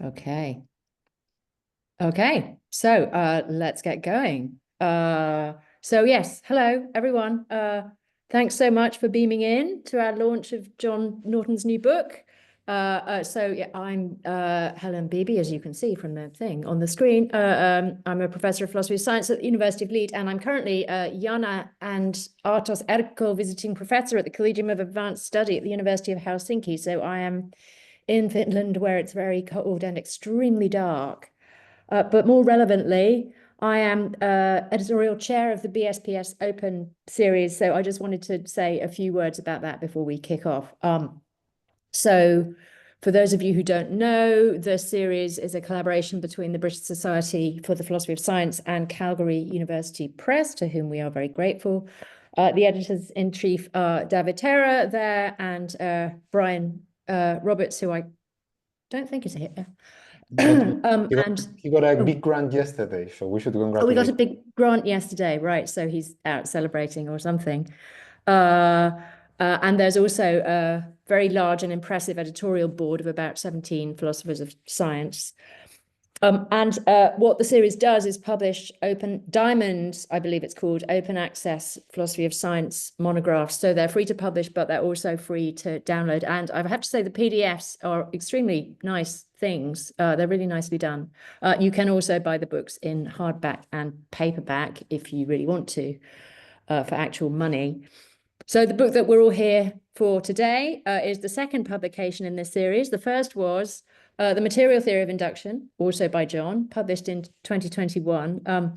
Okay. Okay, so let's get going. So yes, hello everyone. Thanks so much for beaming in to our launch of John Norton's new book. So I'm Helen Beebee, as you can see from the thing on the screen. I'm a professor of philosophy of science at the University of Leeds, and I'm currently Jana and Artos Erkko visiting professor at the Collegium of Advanced Study at the University of Helsinki. So I am in Finland, where it's very cold and extremely dark. But more relevantly, I am editorial chair of the BSPS Open series. So I just wanted to say a few words about that before we kick off. So for those of you who don't know, the series is a collaboration between the British Society for the Philosophy of Science and Calgary University Press, to whom we are very grateful. The editors-in-chief are David Teira there and Brian Roberts, who I don't think is here. He got a big grant yesterday, so we should congratulate. We got a big grant yesterday, right? So he's out celebrating or something. And there's also a very large and impressive editorial board of about 17 philosophers of science. And what the series does is publish Open Diamond, I believe it's called, open access philosophy of science monographs. So they're free to publish, but they're also free to download. And I have to say the PDFs are extremely nice things. They're really nicely done. You can also buy the books in hardback and paperback if you really want to, for actual money. So the book that we're all here for today is the second publication in this series. The first was The Material Theory of Induction, also by John, published in 2021.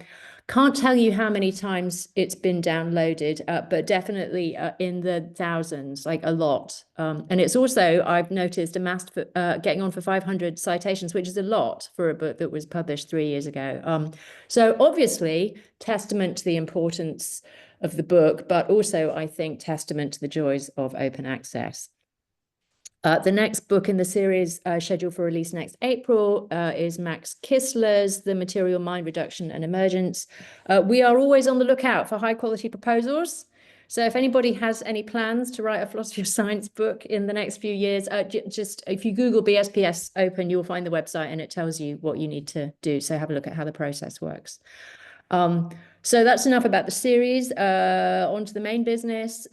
Can't tell you how many times it's been downloaded, but definitely in the thousands, like a lot. And it's also, I've noticed, amassed for, getting on for 500 citations, which is a lot for a book that was published 3 years ago. So obviously, testament to the importance of the book, but also, I think, testament to the joys of open access. The next book in the series, scheduled for release next April, is Max Kissler's The Material Mind Reduction and Emergence. We are always on the lookout for high-quality proposals. So if anybody has any plans to write a philosophy of science book in the next few years, just if you Google BSPS Open, you'll find the website and it tells you what you need to do. So have a look at how the process works. So that's enough about the series. On to the main business.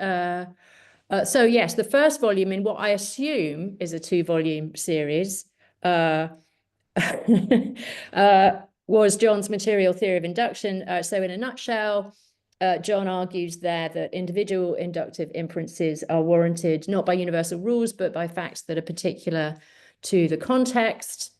So yes, the first volume in what I assume is a 2-volume series was John's Material Theory of Induction. So in a nutshell, John argues there that individual inductive inferences are warranted not by universal rules, but by facts that are particular to the context.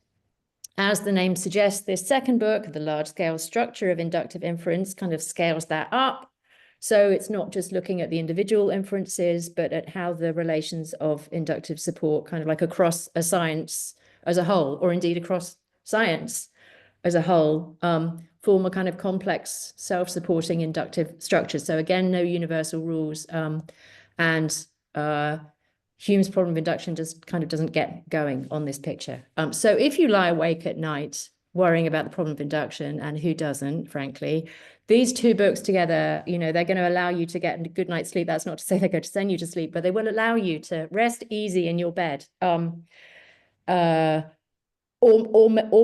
As the name suggests, this second book, The Large-Scale Structure of Inductive Inference, kind of scales that up. So it's not just looking at the individual inferences, but at how the relations of inductive support kind of like across a science as a whole, or indeed across science as a whole, form a kind of complex self-supporting inductive structure. So again, no universal rules. And Hume's problem of induction just kind of doesn't get going on this picture. So if you lie awake at night worrying about the problem of induction, and who doesn't, frankly, these two books together, you know, they're going to allow you to get a good night's sleep. That's not to say they're going to send you to sleep, but they will allow you to rest easy in your bed. Or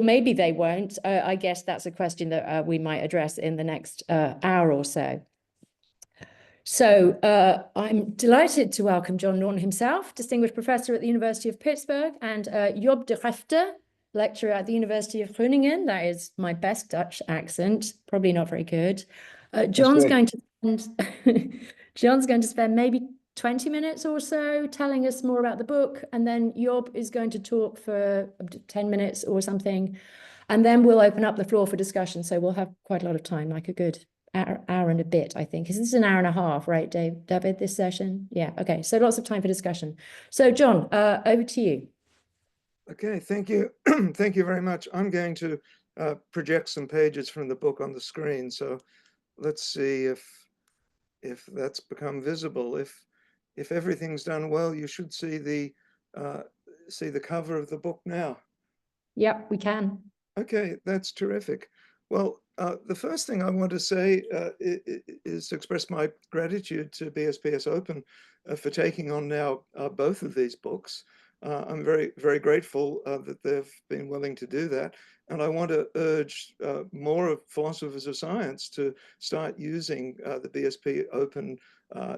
maybe they won't. I guess that's a question that we might address in the next hour or so. So I'm delighted to welcome John Norton himself, Distinguished Professor at the University of Pittsburgh, and Job de Grefte, lecturer at the University of Groningen. That is my best Dutch accent, probably not very good. John's going to spend maybe 20 minutes or so telling us more about the book, and then Job is going to talk for 10 minutes or something, and then we'll open up the floor for discussion. So we'll have quite a lot of time, like a good hour and a bit, I think. This is an hour and a half, right, David, this session? Yeah, okay, so lots of time for discussion. So John, over to you. Okay, thank you. Thank you very much. I'm going to project some pages from the book on the screen. So let's see if that's become visible. If everything's done well, you should see the cover of the book now. Yep, we can. Okay, that's terrific. Well, the first thing I want to say is to express my gratitude to BSPS Open for taking on now both of these books. I'm very, very grateful that they've been willing to do that. And I want to urge more of philosophers of science to start using the BSP open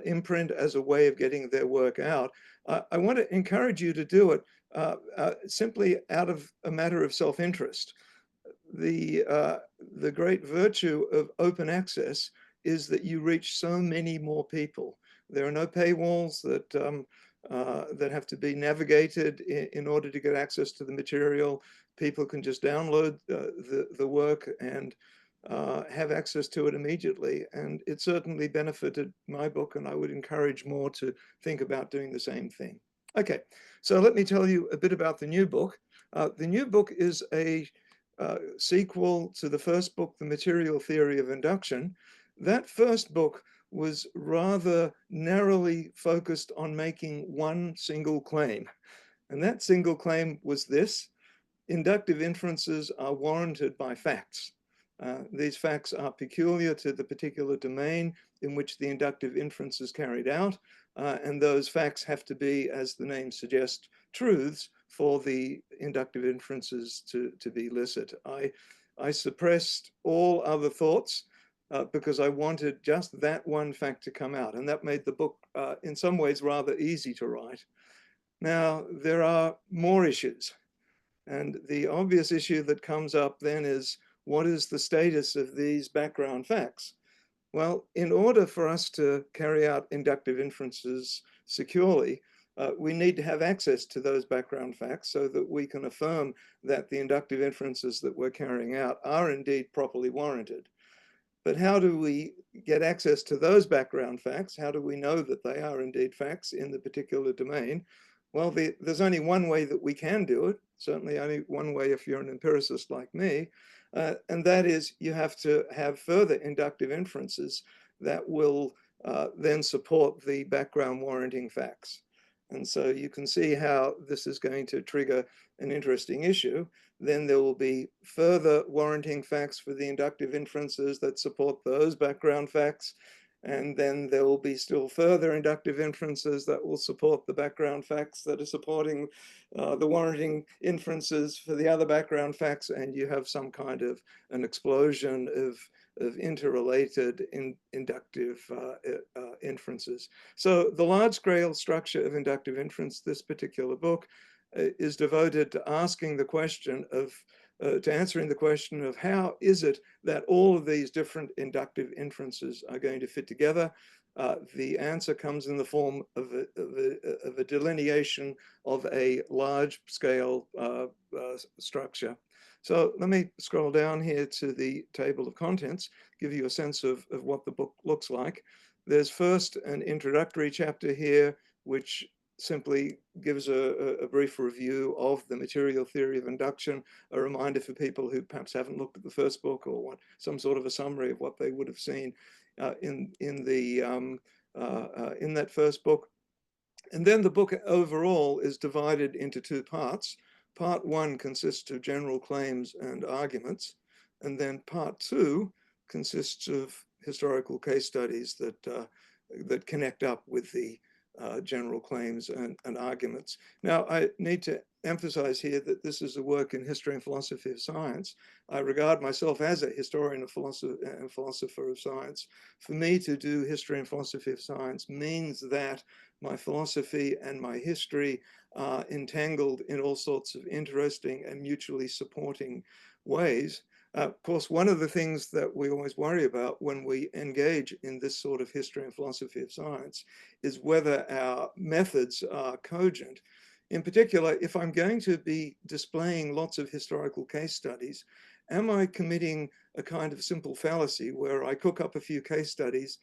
imprint as a way of getting their work out. I want to encourage you to do it simply out of a matter of self-interest. The great virtue of open access is that you reach so many more people. There are no paywalls that have to be navigated in order to get access to the material. People can just download the work and have access to it immediately. And it certainly benefited my book, and I would encourage more to think about doing the same thing. Okay, so let me tell you a bit about the new book. The new book is a sequel to the first book, The Material Theory of Induction. That first book was rather narrowly focused on making one single claim. And that single claim was this: inductive inferences are warranted by facts. These facts are peculiar to the particular domain in which the inductive inference is carried out. And those facts have to be, as the name suggests, truths for the inductive inferences to be licit. I suppressed all other thoughts because I wanted just that one fact to come out. And that made the book, in some ways, rather easy to write. Now, there are more issues. And the obvious issue that comes up then is, what is the status of these background facts? Well, in order for us to carry out inductive inferences securely, we need to have access to those background facts so that we can affirm that the inductive inferences that we're carrying out are indeed properly warranted. But how do we get access to those background facts? How do we know that they are indeed facts in the particular domain? Well, there's only one way that we can do it, certainly only one way if you're an empiricist like me, and that is you have to have further inductive inferences that will then support the background warranting facts. And so you can see how this is going to trigger an interesting issue. Then there will be further warranting facts for the inductive inferences that support those background facts. And then there will be still further inductive inferences that will support the background facts that are supporting the warranting inferences for the other background facts. And you have some kind of an explosion of interrelated inductive inferences. So the large-scale structure of inductive inference, this particular book, is devoted to asking the question of, to answering the question of how is it that all of these different inductive inferences are going to fit together. The answer comes in the form of a delineation of a large-scale structure. So let me scroll down here to the table of contents, give you a sense of what the book looks like. There's first an introductory chapter here, which simply gives a brief review of the material theory of induction, a reminder for people who perhaps haven't looked at the first book, or what, some sort of a summary of what they would have seen in that first book. And then the book overall is divided into two parts. Part one consists of general claims and arguments, and then part two consists of historical case studies that connect up with the general claims and arguments. Now, I need to emphasize here that this is a work in history and philosophy of science. I regard myself as a historian and philosopher of science. For me to do history and philosophy of science means that my philosophy and my history are entangled in all sorts of interesting and mutually supporting ways. Of course, one of the things that we always worry about when we engage in this sort of history and philosophy of science is whether our methods are cogent. In particular, if I'm going to be displaying lots of historical case studies, am I committing a kind of simple fallacy where I cook up a few case studies,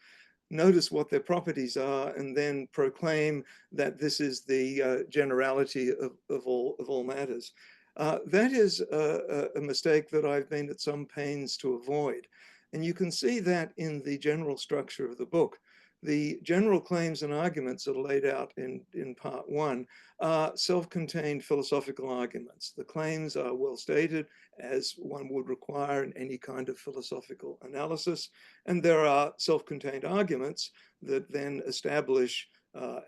notice what their properties are, and then proclaim that this is the generality of all matters? That is a mistake that I've been at some pains to avoid. And you can see that in the general structure of the book. The general claims and arguments that are laid out in part one are self-contained philosophical arguments. The claims are well stated, as one would require in any kind of philosophical analysis. And there are self-contained arguments that then establish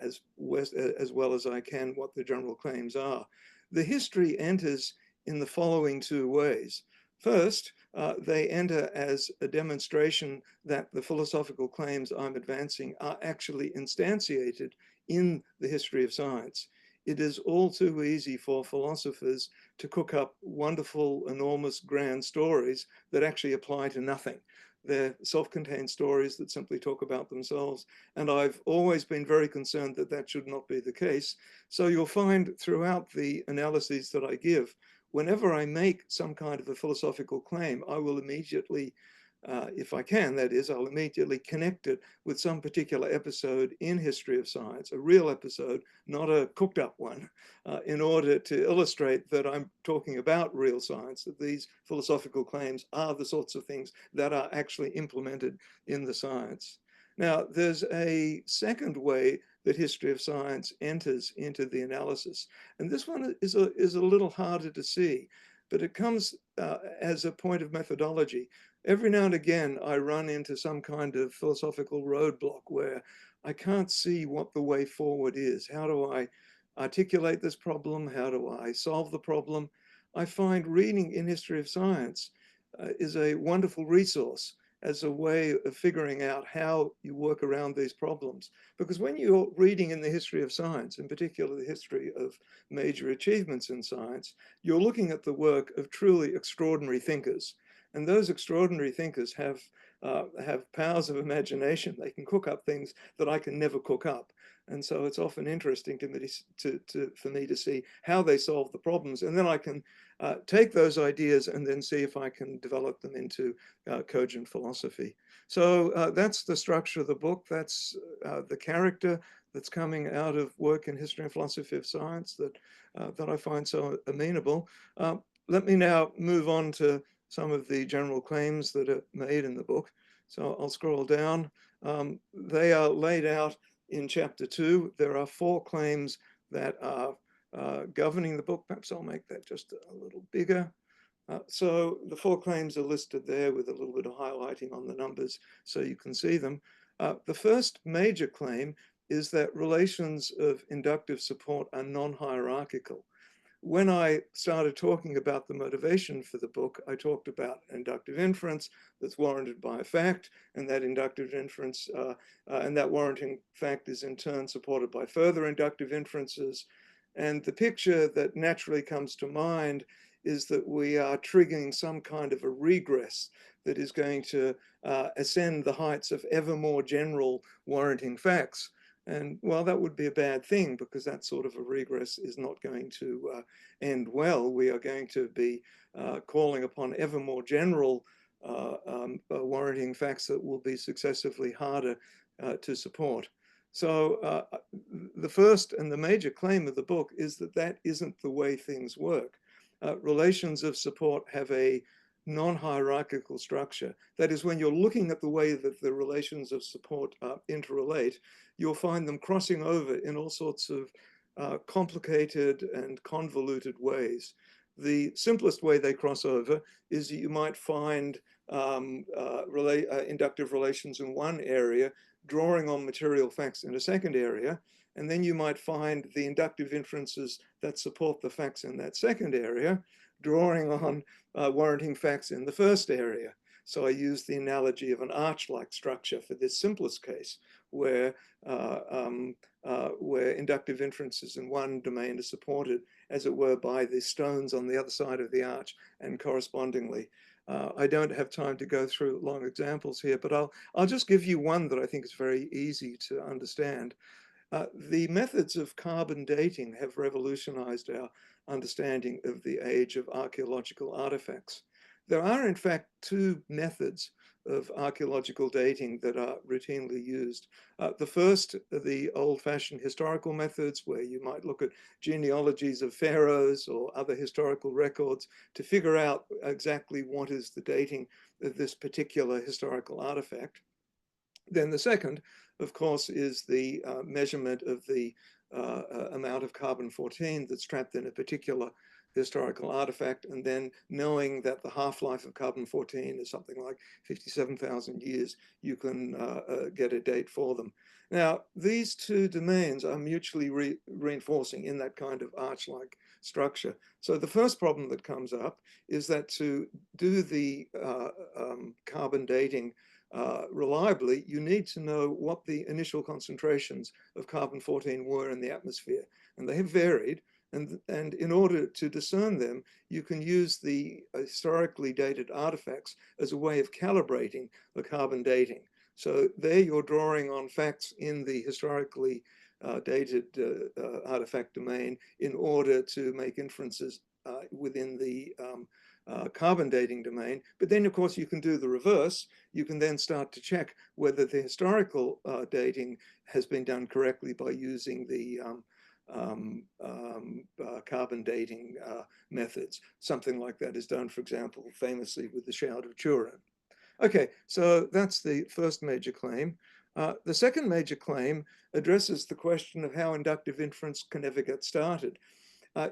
as well as I can what the general claims are. The history enters in the following two ways. First, they enter as a demonstration that the philosophical claims I'm advancing are actually instantiated in the history of science. It is all too easy for philosophers to cook up wonderful, enormous, grand stories that actually apply to nothing. They're self-contained stories that simply talk about themselves. And I've always been very concerned that that should not be the case. So you'll find throughout the analyses that I give, whenever I make some kind of a philosophical claim, I will immediately, if I can, that is, I'll immediately connect it with some particular episode in history of science, a real episode, not a cooked up one, in order to illustrate that I'm talking about real science, that these philosophical claims are the sorts of things that are actually implemented in the science. Now, there's a second way that history of science enters into the analysis. And this one is a little harder to see, but it comes as a point of methodology. Every now and again, I run into some kind of philosophical roadblock where I can't see what the way forward is. How do I articulate this problem? How do I solve the problem? I find reading in history of science is a wonderful resource as a way of figuring out how you work around these problems. Because when you're reading in the history of science, in particular the history of major achievements in science, you're looking at the work of truly extraordinary thinkers. And those extraordinary thinkers have powers of imagination. They can cook up things that I can never cook up. And so it's often interesting to me for me to see how they solve the problems. And then I can take those ideas and then see if I can develop them into cogent philosophy. So that's the structure of the book. That's the character that's coming out of work in history and philosophy of science that I find so amenable. Let me now move on to some of the general claims that are made in the book. So I'll scroll down. They are laid out in chapter 2. There are 4 claims that are governing the book. Perhaps I'll make that just a little bigger. So the 4 claims are listed there with a little bit of highlighting on the numbers so you can see them. The first major claim is that relations of inductive support are non-hierarchical. When I started talking about the motivation for the book, I talked about inductive inference that's warranted by a fact, and that inductive inference and that warranting fact is in turn supported by further inductive inferences. And the picture that naturally comes to mind is that we are triggering some kind of a regress that is going to ascend the heights of ever more general warranting facts. And well, that would be a bad thing because that sort of a regress is not going to end well. We are going to be calling upon ever more general warranting facts that will be successively harder to support. So the first and the major claim of the book is that that isn't the way things work. Relations of support have a non-hierarchical structure. That is, when you're looking at the way that the relations of support interrelate, you'll find them crossing over in all sorts of complicated and convoluted ways. The simplest way they cross over is that you might find inductive relations in one area drawing on material facts in a second area, and then you might find the inductive inferences that support the facts in that second area drawing on warranting facts in the first area. So I use the analogy of an arch-like structure for this simplest case, where inductive inferences in one domain are supported, as it were, by the stones on the other side of the arch, and correspondingly. I don't have time to go through long examples here, but I'll just give you one that I think is very easy to understand. The methods of carbon dating have revolutionized our understanding of the age of archaeological artifacts. There are, in fact, 2 methods of archaeological dating that are routinely used. The first are the old-fashioned historical methods, where you might look at genealogies of pharaohs or other historical records to figure out exactly what is the dating of this particular historical artifact. Then the second, of course, is the measurement of the amount of carbon-14 that's trapped in a particular historical artifact, and then knowing that the half-life of carbon-14 is something like 57,000 years, you can get a date for them. Now, these two domains are mutually reinforcing in that kind of arch-like structure. So the first problem that comes up is that to do the carbon dating reliably, you need to know what the initial concentrations of carbon-14 were in the atmosphere, and they have varied. And in order to discern them, you can use the historically dated artifacts as a way of calibrating the carbon dating. So there you're drawing on facts in the historically dated artifact domain in order to make inferences within the carbon dating domain. But then, of course, you can do the reverse. You can then start to check whether the historical dating has been done correctly by using the carbon dating methods. Something like that is done, for example, famously with the Shroud of Turin. Okay, so that's the first major claim. The second major claim addresses the question of how inductive inference can ever get started.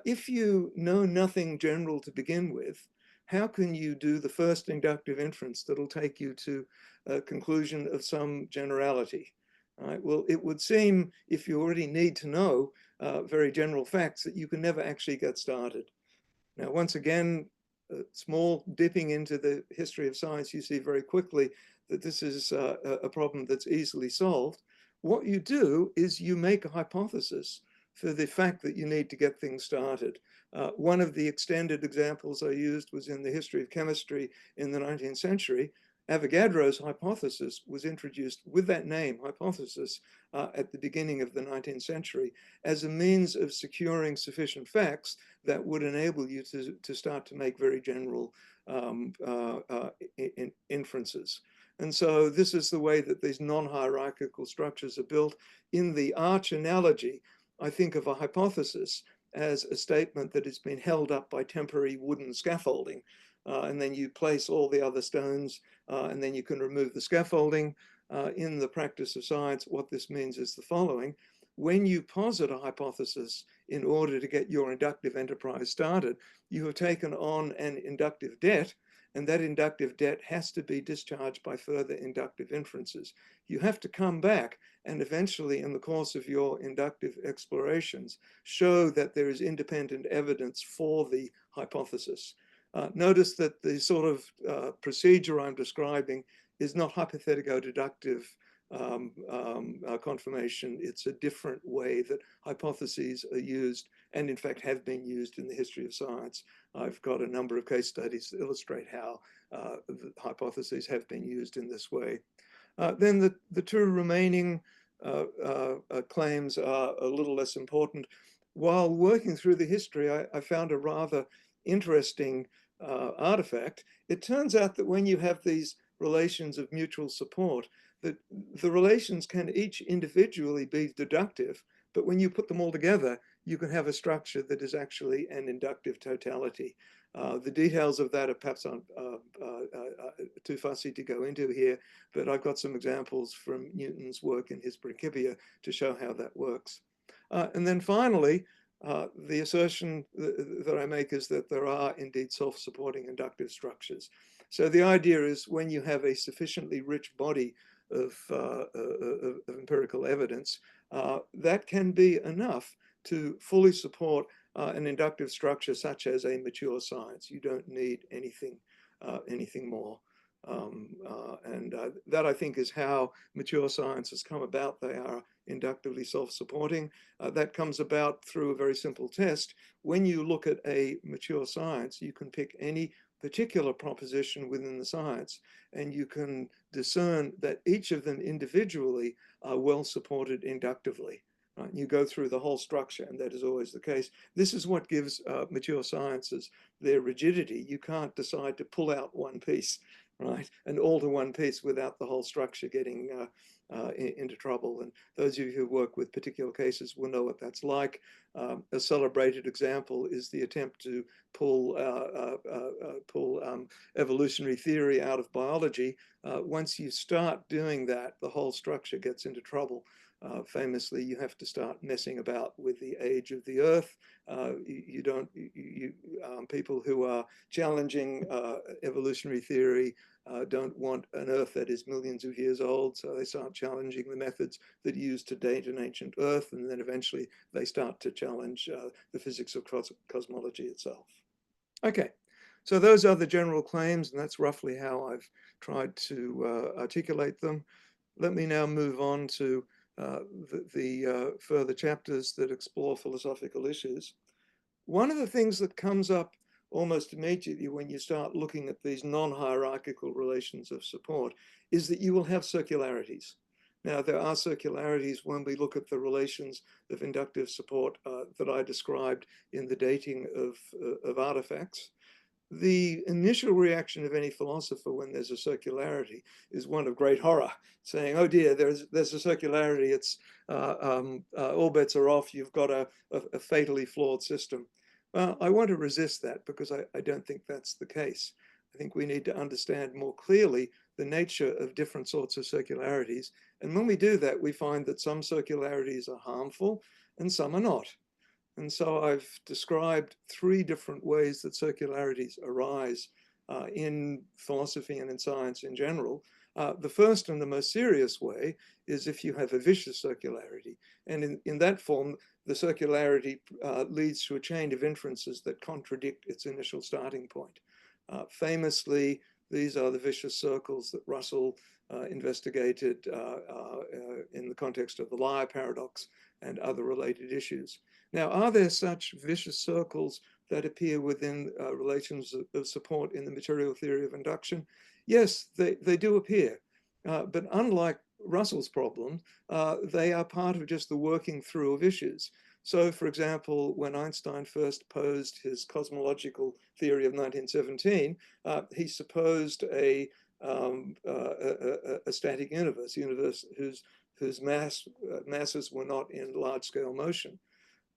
If you know nothing general to begin with, how can you do the first inductive inference that'll take you to a conclusion of some generality? Right? Well, it would seem, if you already need to know very general facts, that you can never actually get started. Now, once again, small dipping into the history of science, you see very quickly that this is a problem that's easily solved. What you do is you make a hypothesis for the fact that you need to get things started. One of the extended examples I used was in the history of chemistry in the 19th century. Avogadro's hypothesis was introduced with that name, hypothesis, at the beginning of the 19th century as a means of securing sufficient facts that would enable you to start to make very general inferences. And so this is the way that these non-hierarchical structures are built. In the arch analogy, I think of a hypothesis as a statement that has been held up by temporary wooden scaffolding. And then you place all the other stones, and then you can remove the scaffolding. In the practice of science, what this means is the following. When you posit a hypothesis in order to get your inductive enterprise started, you have taken on an inductive debt, and that inductive debt has to be discharged by further inductive inferences. You have to come back and eventually, in the course of your inductive explorations, show that there is independent evidence for the hypothesis. Notice that the sort of procedure I'm describing is not hypothetico-deductive confirmation. It's a different way that hypotheses are used and in fact have been used in the history of science. I've got a number of case studies that illustrate how the hypotheses have been used in this way. Then the two remaining claims are a little less important. While working through the history, I found a rather interesting artifact. It turns out that when you have these relations of mutual support, that the relations can each individually be deductive, but when you put them all together, you can have a structure that is actually an inductive totality. The details of that are perhaps too fussy to go into here, but I've got some examples from Newton's work in his Principia to show how that works. And then finally, the assertion that I make is that there are indeed self-supporting inductive structures. So the idea is when you have a sufficiently rich body of empirical evidence, that can be enough to fully support an inductive structure such as a mature science. You don't need anything more. That I think is how mature science has come about. They are inductively self-supporting. That comes about through a very simple test. When you look at a mature science, you can pick any particular proposition within the science, and you can discern that each of them individually are well supported inductively. Right? You go through the whole structure, and that is always the case. This is what gives mature sciences their rigidity. You can't decide to pull out one piece, right, and alter one piece without the whole structure getting into trouble. And those of you who work with particular cases will know what that's like. A celebrated example is the attempt to pull evolutionary theory out of biology. Once you start doing that, the whole structure gets into trouble. Famously, you have to start messing about with the age of the Earth. People who are challenging evolutionary theory don't want an Earth that is millions of years old, so they start challenging the methods that are used to date an ancient Earth, and then eventually they start to challenge the physics of cosmology itself. Okay, so those are the general claims, and that's roughly how I've tried to articulate them. Let me now move on to the further chapters that explore philosophical issues. One of the things that comes up almost immediately when you start looking at these non-hierarchical relations of support is that you will have circularities. Now, there are circularities when we look at the relations of inductive support that I described in the dating of artifacts. The initial reaction of any philosopher when there's a circularity is one of great horror, saying, oh dear, there's a circularity, it's all bets are off, you've got a fatally flawed system. Well, I want to resist that because I don't think that's the case. I think we need to understand more clearly the nature of different sorts of circularities. And when we do that, we find that some circularities are harmful and some are not. And so I've described three different ways that circularities arise in philosophy and in science in general. The first and the most serious way is if you have a vicious circularity. And in that form, the circularity leads to a chain of inferences that contradict its initial starting point. Famously, these are the vicious circles that Russell investigated in the context of the liar paradox and other related issues. Now, are there such vicious circles that appear within relations of support in the material theory of induction? Yes, they do appear. But unlike Russell's problem, they are part of just the working through of issues. So, for example, when Einstein first posed his cosmological theory of 1917, he supposed a static universe whose masses were not in large-scale motion.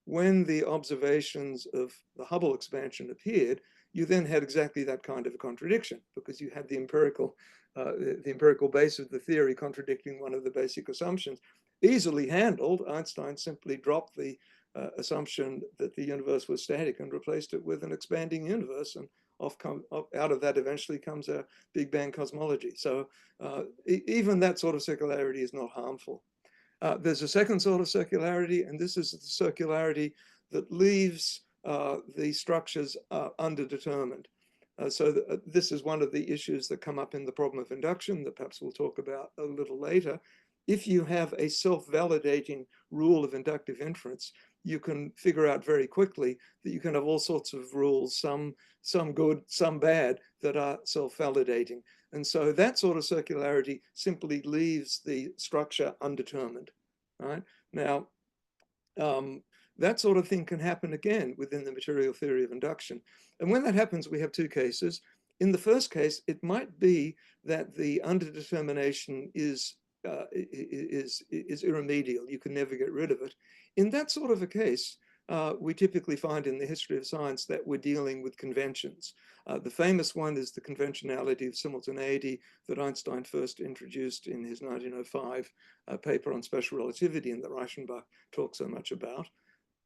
When the observations of the Hubble expansion appeared, you then had exactly that kind of a contradiction, because you had the empirical base of the theory contradicting one of the basic assumptions. Easily handled, Einstein simply dropped the assumption that the universe was static and replaced it with an expanding universe, and out of that eventually comes a Big Bang cosmology. So even that sort of circularity is not harmful. There's a second sort of circularity, and this is the circularity that leaves the structures underdetermined. This is one of the issues that come up in the problem of induction that perhaps we'll talk about a little later. If you have a self-validating rule of inductive inference, you can figure out very quickly that you can have all sorts of rules, some good, some bad, that are self-validating. And so that sort of circularity simply leaves the structure undetermined, right? Now, that sort of thing can happen again within the material theory of induction. And when that happens, we have two cases. In the first case, it might be that the underdetermination is irremediable. You can never get rid of it. In that sort of a case, we typically find in the history of science that we're dealing with conventions. The famous one is the conventionality of simultaneity that Einstein first introduced in his 1905 paper on special relativity, and that Reichenbach talks so much about.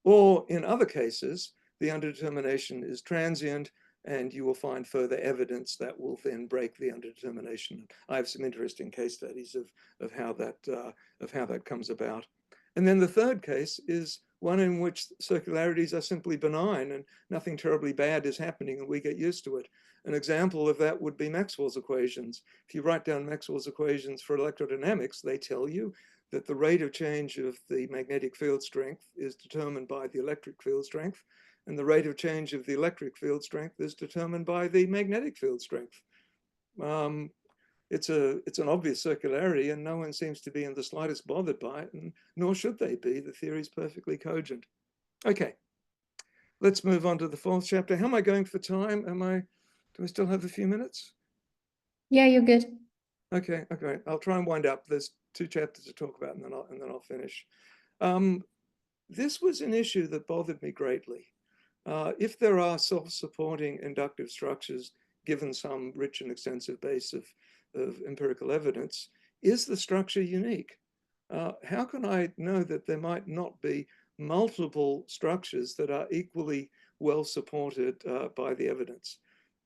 Or in other cases, the underdetermination is transient, and you will find further evidence that will then break the underdetermination. I have some interesting case studies of how that comes about. And then the third case is one in which circularities are simply benign and nothing terribly bad is happening and we get used to it. An example of that would be Maxwell's equations. If you write down Maxwell's equations for electrodynamics, they tell you that the rate of change of the magnetic field strength is determined by the electric field strength, and the rate of change of the electric field strength is determined by the magnetic field strength. It's an obvious circularity, and no one seems to be in the slightest bothered by it, and nor should they be. The theory is perfectly cogent. Okay, let's move on to the fourth chapter. How am I going for time? Do I still have a few minutes? Yeah, you're good. Okay, I'll try and wind up. There's two chapters to talk about, and then I'll finish. This was an issue that bothered me greatly. If there are self-supporting inductive structures, given some rich and extensive base of empirical evidence, is the structure unique? how can I know that there might not be multiple structures that are equally well supported by the evidence?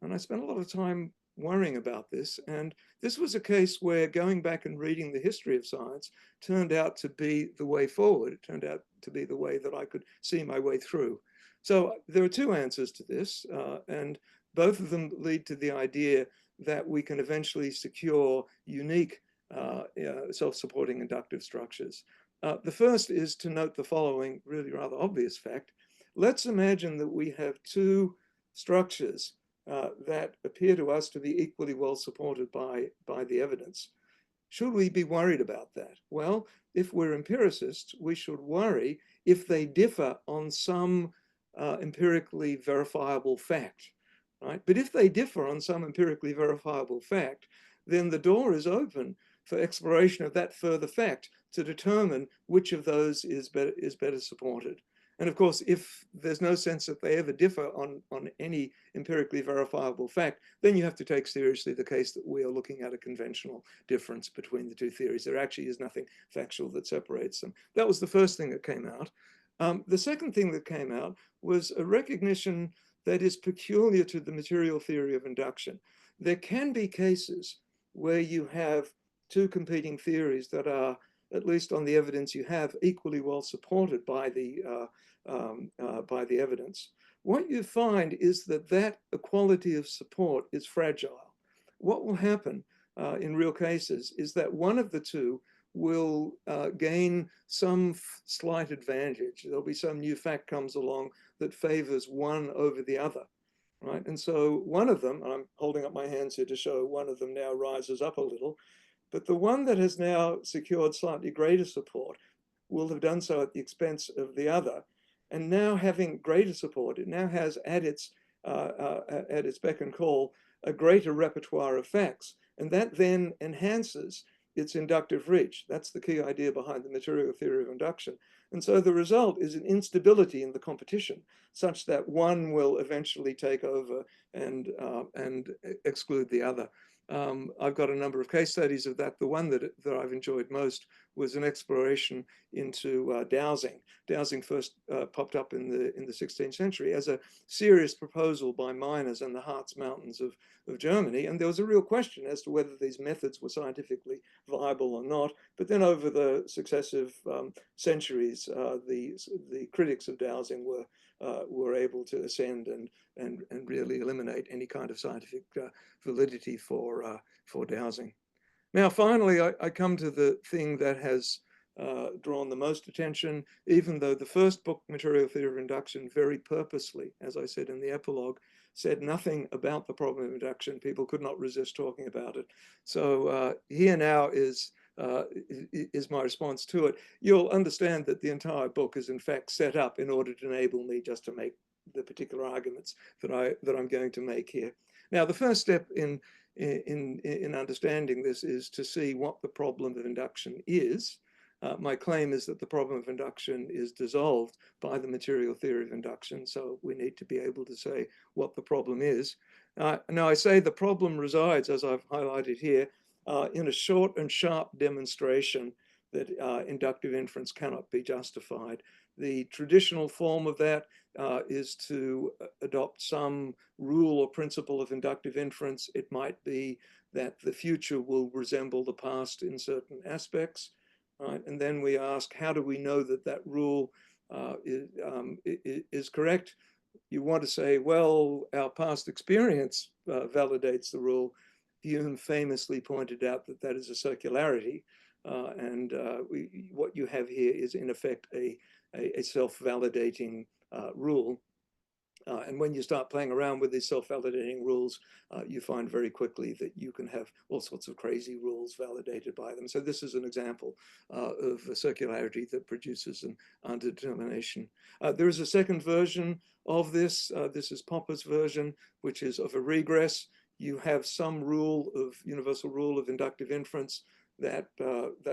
And I spent a lot of time worrying about this. And this was a case where going back and reading the history of science turned out to be the way forward. It turned out to be the way that I could see my way through. So there are two answers to this, and both of them lead to the idea that we can eventually secure unique self-supporting inductive structures. The first is to note the following really rather obvious fact. Let's imagine that we have two structures that appear to us to be equally well supported by the evidence. Should we be worried about that? Well, if we're empiricists, we should worry if they differ on some empirically verifiable fact, right? But if they differ on some empirically verifiable fact, then the door is open for exploration of that further fact to determine which of those is better supported. And of course, if there's no sense that they ever differ on any empirically verifiable fact, then you have to take seriously the case that we are looking at a conventional difference between the two theories. There actually is nothing factual that separates them. That was the first thing that came out. The second thing that came out was a recognition that is peculiar to the material theory of induction. There can be cases where you have two competing theories that are, at least on the evidence you have, equally well supported by the evidence. What you find is that equality of support is fragile. What will happen in real cases is that one of the two will gain some slight advantage. There'll be some new fact comes along that favors one over the other, right? And so one of them, and I'm holding up my hands here to show one of them now rises up a little, but the one that has now secured slightly greater support will have done so at the expense of the other. And now having greater support, it now has at its beck and call a greater repertoire of facts. And that then enhances its inductive reach. That's the key idea behind the material theory of induction. And so the result is an instability in the competition, such that one will eventually take over and exclude the other. I've got a number of case studies of that. The one that I've enjoyed most was an exploration into dowsing. Dowsing first popped up in the 16th century as a serious proposal by miners in the Harz Mountains of Germany. And there was a real question as to whether these methods were scientifically viable or not. But then over the successive centuries, the critics of dowsing were able to ascend and really eliminate any kind of scientific validity for dowsing. Now, finally, I come to the thing that has drawn the most attention, even though the first book, Material Theory of Induction, very purposely, as I said in the epilogue, said nothing about the problem of induction. People could not resist talking about it. So here now is my response to it. You'll understand that the entire book is in fact set up in order to enable me just to make the particular arguments that I'm going to make here. Now, the first step in understanding this is to see what the problem of induction is. My claim is that the problem of induction is dissolved by the material theory of induction, so we need to be able to say what the problem is. Now, I say the problem resides, as I've highlighted here, in a short and sharp demonstration that inductive inference cannot be justified. The traditional form of that is to adopt some rule or principle of inductive inference. It might be that the future will resemble the past in certain aspects, right? And then we ask, how do we know that that rule is correct? You want to say, well, our past experience validates the rule. Hume famously pointed out that that is a circularity. What you have here is, in effect, a self-validating rule. And when you start playing around with these self-validating rules, you find very quickly that you can have all sorts of crazy rules validated by them. So this is an example of a circularity that produces an underdetermination. There is a second version of this. This is Popper's version, which is of a regress. You have some rule of universal rule of inductive inference that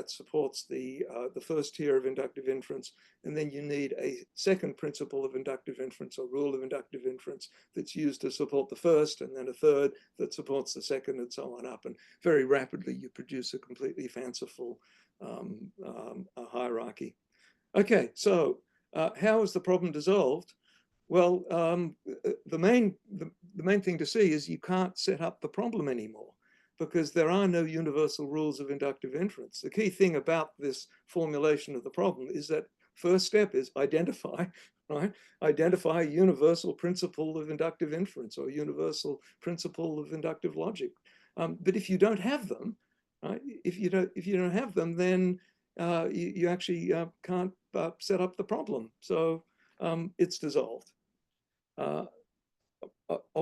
supports the first tier of inductive inference, and then you need a second principle of inductive inference or rule of inductive inference that's used to support the first, and then a third that supports the second, and so on up. And very rapidly you produce a completely fanciful a hierarchy. Okay, so how is the problem dissolved? Well, the main thing to see is you can't set up the problem anymore, because there are no universal rules of inductive inference. The key thing about this formulation of the problem is that first step is identify, right? Identify a universal principle of inductive inference or universal principle of inductive logic. But if you don't have them, right? If you don't have them, then you actually can't set up the problem. So it's dissolved. I'll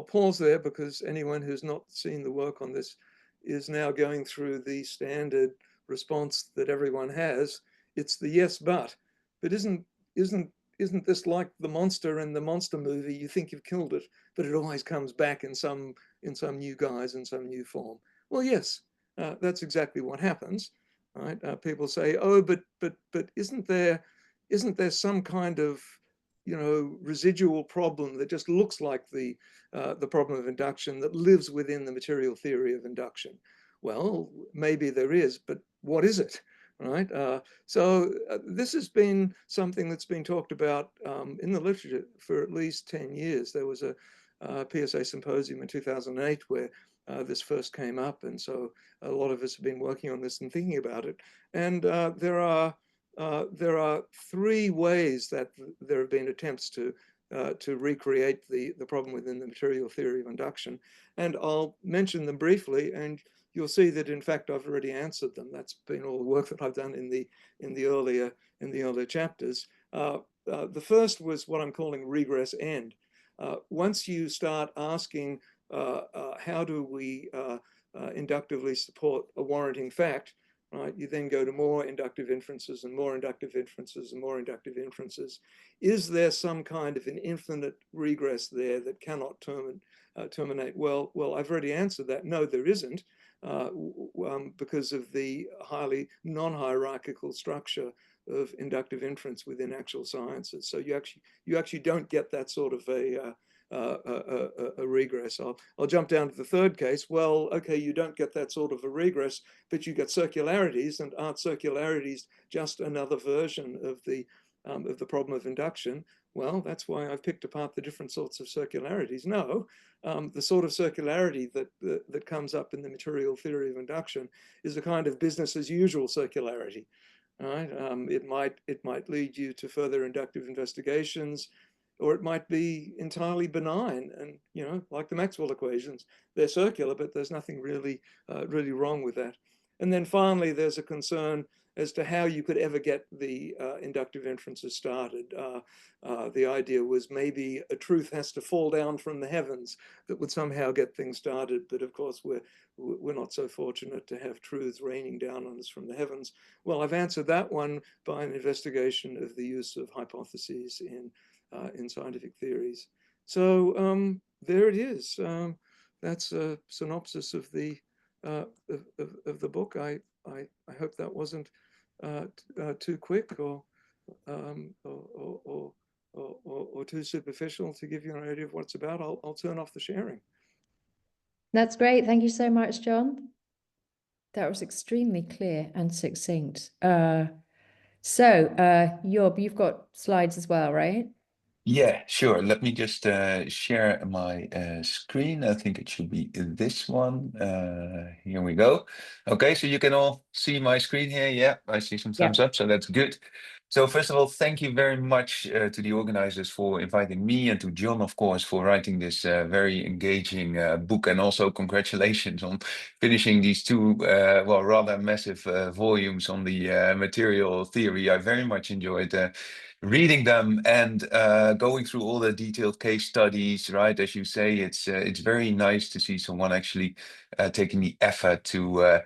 pause there because anyone who's not seen the work on this is now going through the standard response that everyone has. It's the yes, but isn't this like the monster in the monster movie? You think you've killed it, but it always comes back in some new guise, in some new form. Well, yes, that's exactly what happens. Right? People say, oh, but isn't there some kind of residual problem that just looks like the problem of induction that lives within the material theory of induction? Well, maybe there is, but what is it? Right. So this has been something that's been talked about in the literature for at least 10 years. There was a PSA symposium in 2008 where this first came up. And so a lot of us have been working on this and thinking about it. And there are three ways that there have been attempts to recreate the problem within the material theory of induction. And I'll mention them briefly, and you'll see that in fact I've already answered them. That's been all the work that I've done in the earlier chapters. The first was what I'm calling regress end. Once you start asking how do we inductively support a warranting fact, right? You then go to more inductive inferences and more inductive inferences and more inductive inferences. Is there some kind of an infinite regress there that cannot terminate? Well, I've already answered that. No, there isn't, because of the highly non-hierarchical structure of inductive inference within actual sciences. So you actually don't get that sort of a regress. I'll jump down to the third case. Well, okay, you don't get that sort of a regress, but you get circularities, and aren't circularities just another version of the problem of induction? Well, that's why I've picked apart the different sorts of circularities. No, the sort of circularity that comes up in the material theory of induction is a kind of business as usual circularity. Right? It might lead you to further inductive investigations, or it might be entirely benign. And like the Maxwell equations, they're circular, but there's nothing really wrong with that. And then finally, there's a concern as to how you could ever get the inductive inferences started. The idea was maybe a truth has to fall down from the heavens that would somehow get things started. But of course, we're not so fortunate to have truths raining down on us from the heavens. Well, I've answered that one by an investigation of the use of hypotheses in scientific theories. So there it is. That's a synopsis of the book. I hope that wasn't too quick or too superficial to give you an idea of what it's about. I'll turn off the sharing. That's great. Thank you so much, John. That was extremely clear and succinct. So, Job, you've got slides as well, right? Yeah, sure. Let me just share my screen. I think it should be this one. Here we go. Okay, so you can all see my screen here. Yeah, I see some thumbs up, so that's good. So first of all, thank you very much to the organizers for inviting me, and to John, of course, for writing this very engaging book, and also congratulations on finishing these two, well, rather massive volumes on the material theory. I very much enjoyed reading them and going through all the detailed case studies, right? As you say, it's very nice to see someone actually taking the effort to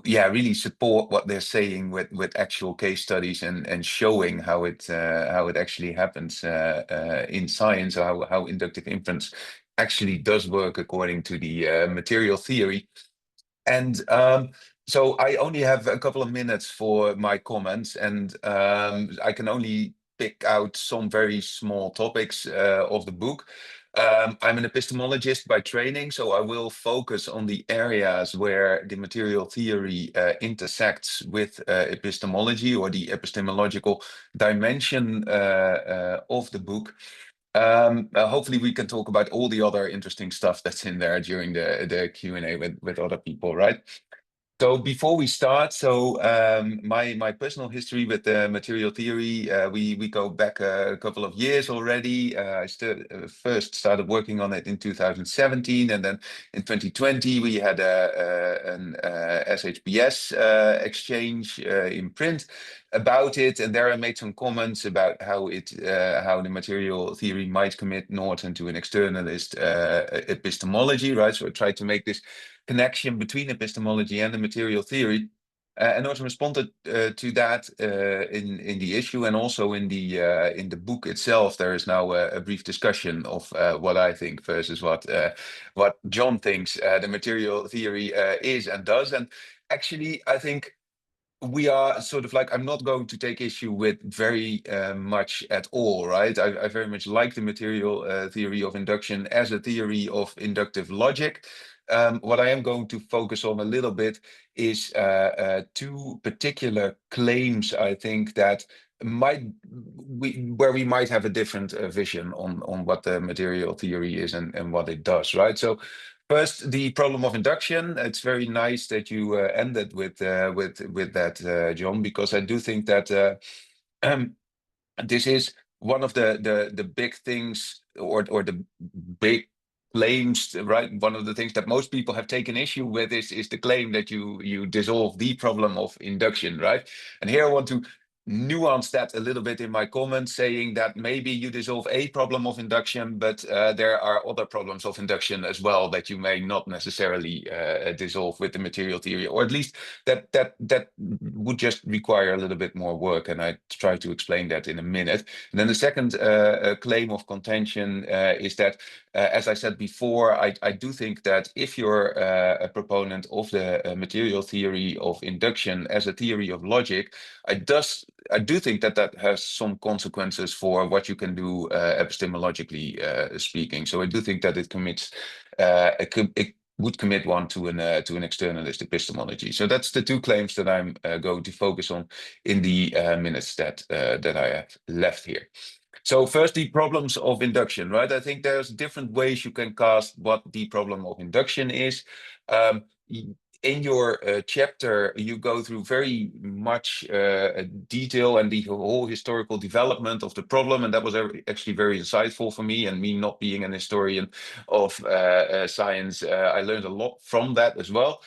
really support what they're saying with actual case studies and showing how it actually happens in science, or how inductive inference actually does work according to the material theory. And so I only have a couple of minutes for my comments, and I can only pick out some very small topics of the book. I'm an epistemologist by training, so I will focus on the areas where the material theory intersects with epistemology, or the epistemological dimension of the book. Hopefully we can talk about all the other interesting stuff that's in there during the Q&A with other people, right? So before we start, my personal history with the material theory, we go back a couple of years already. I first started working on it in 2017, and then in 2020 we had an SHBS exchange in print about it, and there I made some comments about how the material theory might commit Norton to an externalist epistemology, right? So I tried to make this connection between epistemology and the material theory, and Norton responded to that in the issue, and also in the book itself. There is now a brief discussion of what I think versus what John thinks the material theory is and does. And actually, I think we are sort of like, I'm not going to take issue with very much at all, right? I very much like the material theory of induction as a theory of inductive logic. What I am going to focus on a little bit is two particular claims, I think, that where we might have a different vision on what the material theory is and what it does, right? So first, the problem of induction. It's very nice that you ended with that, John, because I do think that this is one of the big things, or the big claims, right? One of the things that most people have taken issue with is the claim that you dissolve the problem of induction, right? And here I want to nuance that a little bit in my comments, saying that maybe you dissolve a problem of induction, but there are other problems of induction as well that you may not necessarily dissolve with the material theory, or at least that would just require a little bit more work, and I try to explain that in a minute. And then the second claim of contention is that, as I said before, I do think that if you're a proponent of the material theory of induction as a theory of logic, I do think that has some consequences for what you can do epistemologically speaking. So I do think that it would commit one to an externalist epistemology. So that's the two claims that I'm going to focus on in the minutes that I have left here. So first, the problems of induction, right? I think there's different ways you can cast what the problem of induction is. In your chapter, you go through very much detail and the whole historical development of the problem, and that was actually very insightful for me. And me not being an historian of science, I learned a lot from that as well.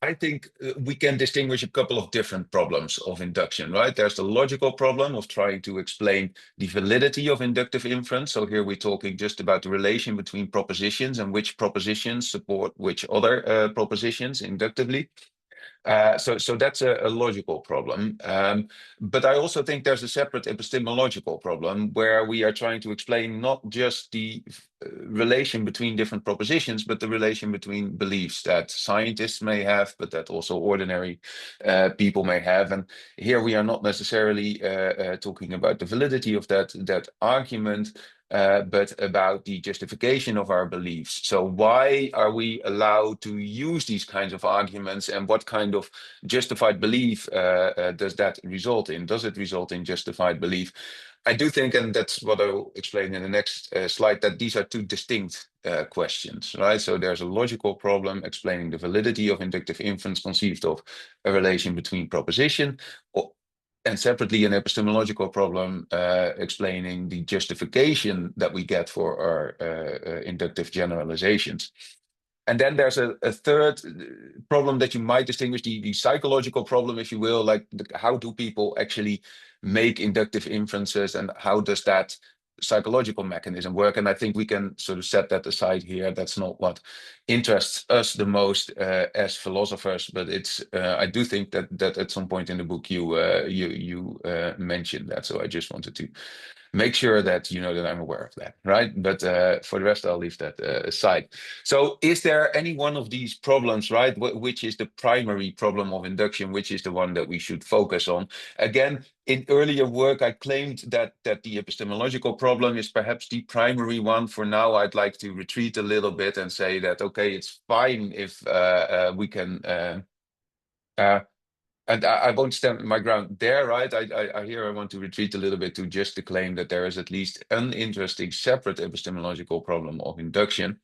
I think we can distinguish a couple of different problems of induction, right? There's the logical problem of trying to explain the validity of inductive inference. So here we're talking just about the relation between propositions and which propositions support which other propositions inductively. So that's a logical problem. But I also think there's a separate epistemological problem where we are trying to explain not just the relation between different propositions, but the relation between beliefs that scientists may have, but that also ordinary people may have. And here we are not necessarily talking about the validity of that argument, but about the justification of our beliefs. So why are we allowed to use these kinds of arguments, and what kind of justified belief does that result in? Does it result in justified belief? I do think, and that's what I'll explain in the next slide, that these are two distinct questions, right? So there's a logical problem explaining the validity of inductive inference conceived of a relation between proposition, and separately an epistemological problem explaining the justification that we get for our inductive generalizations. And then there's a third problem that you might distinguish, the psychological problem, if you will, like how do people actually make inductive inferences, and how does that psychological mechanism work? And I think we can sort of set that aside here. That's not what interests us the most as philosophers, but it's I do think that at some point in the book you mentioned that. So I just wanted to make sure that you know that I'm aware of that, right? But for the rest, I'll leave that aside. So is there any one of these problems, right, which is the primary problem of induction, which is the one that we should focus on? Again, in earlier work, I claimed that the epistemological problem is perhaps the primary one. For now, I'd like to retreat a little bit and say that, okay, it's fine if we can... and I won't stand my ground there, right? I want to retreat a little bit to just the claim that there is at least an interesting separate epistemological problem of induction.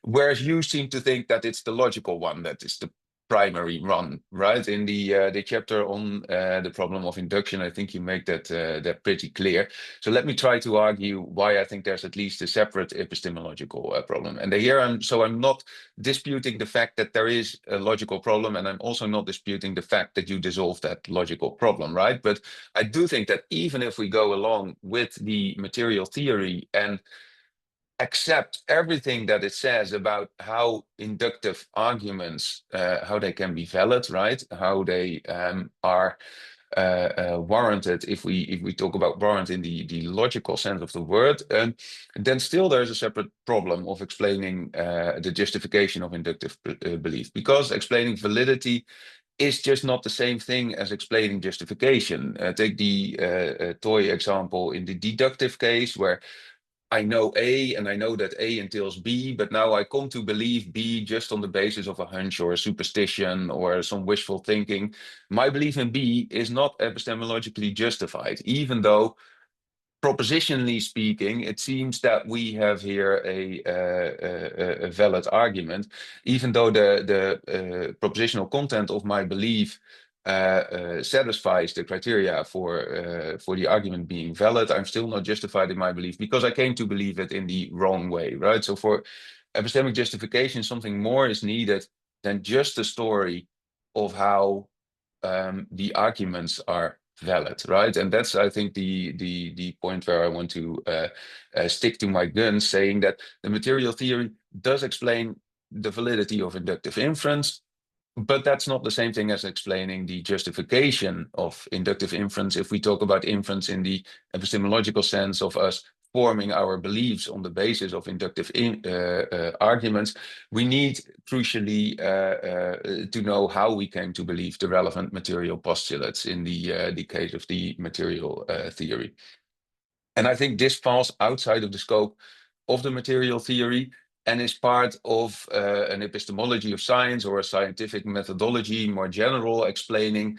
Whereas you seem to think that it's the logical one that is the primary one, right? In the chapter on the problem of induction, I think you make that pretty clear. So let me try to argue why I think there's at least a separate epistemological problem. And here I'm not disputing the fact that there is a logical problem, and I'm also not disputing the fact that you dissolve that logical problem, right? But I do think that even if we go along with the material theory and accept everything that it says about how inductive arguments, how they can be valid, right? How they are warranted, if we talk about warrant in the logical sense of the word, then still there's a separate problem of explaining the justification of inductive belief, because explaining validity is just not the same thing as explaining justification. Take the toy example in the deductive case, where I know A and I know that A entails B, but now I come to believe B just on the basis of a hunch or a superstition or some wishful thinking. My belief in B is not epistemologically justified, even though propositionally speaking, it seems that we have here a valid argument, even though the propositional content of my belief satisfies the criteria for the argument being valid. I'm still not justified in my belief because I came to believe it in the wrong way, right? So for epistemic justification, something more is needed than just a story of how the arguments are valid, right? And that's, I think, the point where I want to stick to my guns, saying that the material theory does explain the validity of inductive inference, but that's not the same thing as explaining the justification of inductive inference. If we talk about inference in the epistemological sense of us forming our beliefs on the basis of inductive arguments, we need crucially to know how we came to believe the relevant material postulates in the case of the material theory. And I think this falls outside of the scope of the material theory and is part of an epistemology of science or a scientific methodology, more general, explaining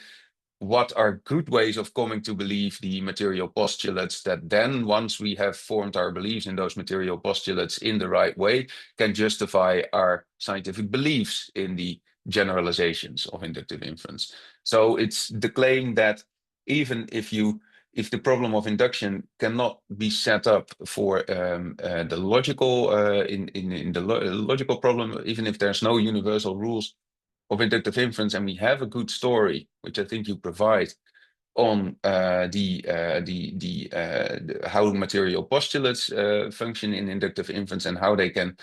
what are good ways of coming to believe the material postulates that then, once we have formed our beliefs in those material postulates in the right way, can justify our scientific beliefs in the generalizations of inductive inference. So it's the claim that even if the problem of induction cannot be set up for the logical in the logical problem, even if there's no universal rules of inductive inference, and we have a good story, which I think you provide, on how material postulates function in inductive inference and how they can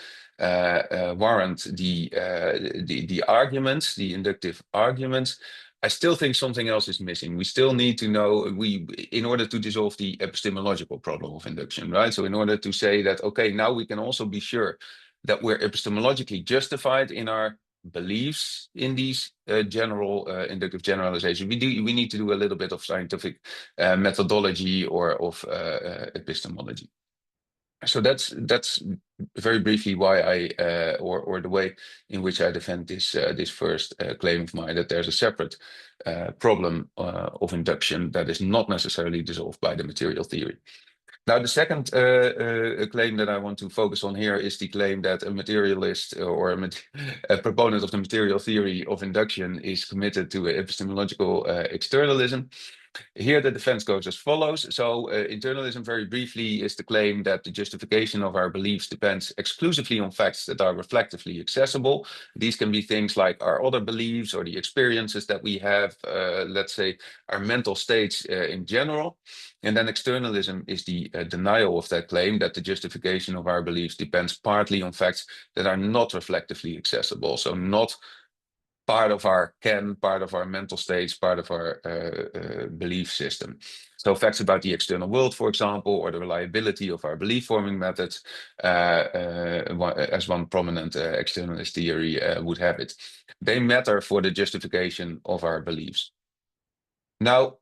warrant the arguments, the inductive arguments. I still think something else is missing. We still need to know, in order to dissolve the epistemological problem of induction, right? So in order to say that, okay, now we can also be sure that we're epistemologically justified in our beliefs in these general inductive generalizations, we need to do a little bit of scientific methodology or of epistemology. So that's very briefly why I or the way in which I defend this first claim of mine, that there's a separate problem of induction that is not necessarily dissolved by the material theory. Now, the second claim that I want to focus on here is the claim that a materialist or a proponent of the material theory of induction is committed to epistemological externalism. Here, the defense goes as follows. So internalism, very briefly, is the claim that the justification of our beliefs depends exclusively on facts that are reflectively accessible. These can be things like our other beliefs or the experiences that we have, let's say our mental states in general. And then externalism is the denial of that claim, that the justification of our beliefs depends partly on facts that are not reflectively accessible. So not part of our part of our mental states, part of our belief system. So facts about the external world, for example, or the reliability of our belief forming methods, as one prominent externalist theory would have it. They matter for the justification of our beliefs. Now,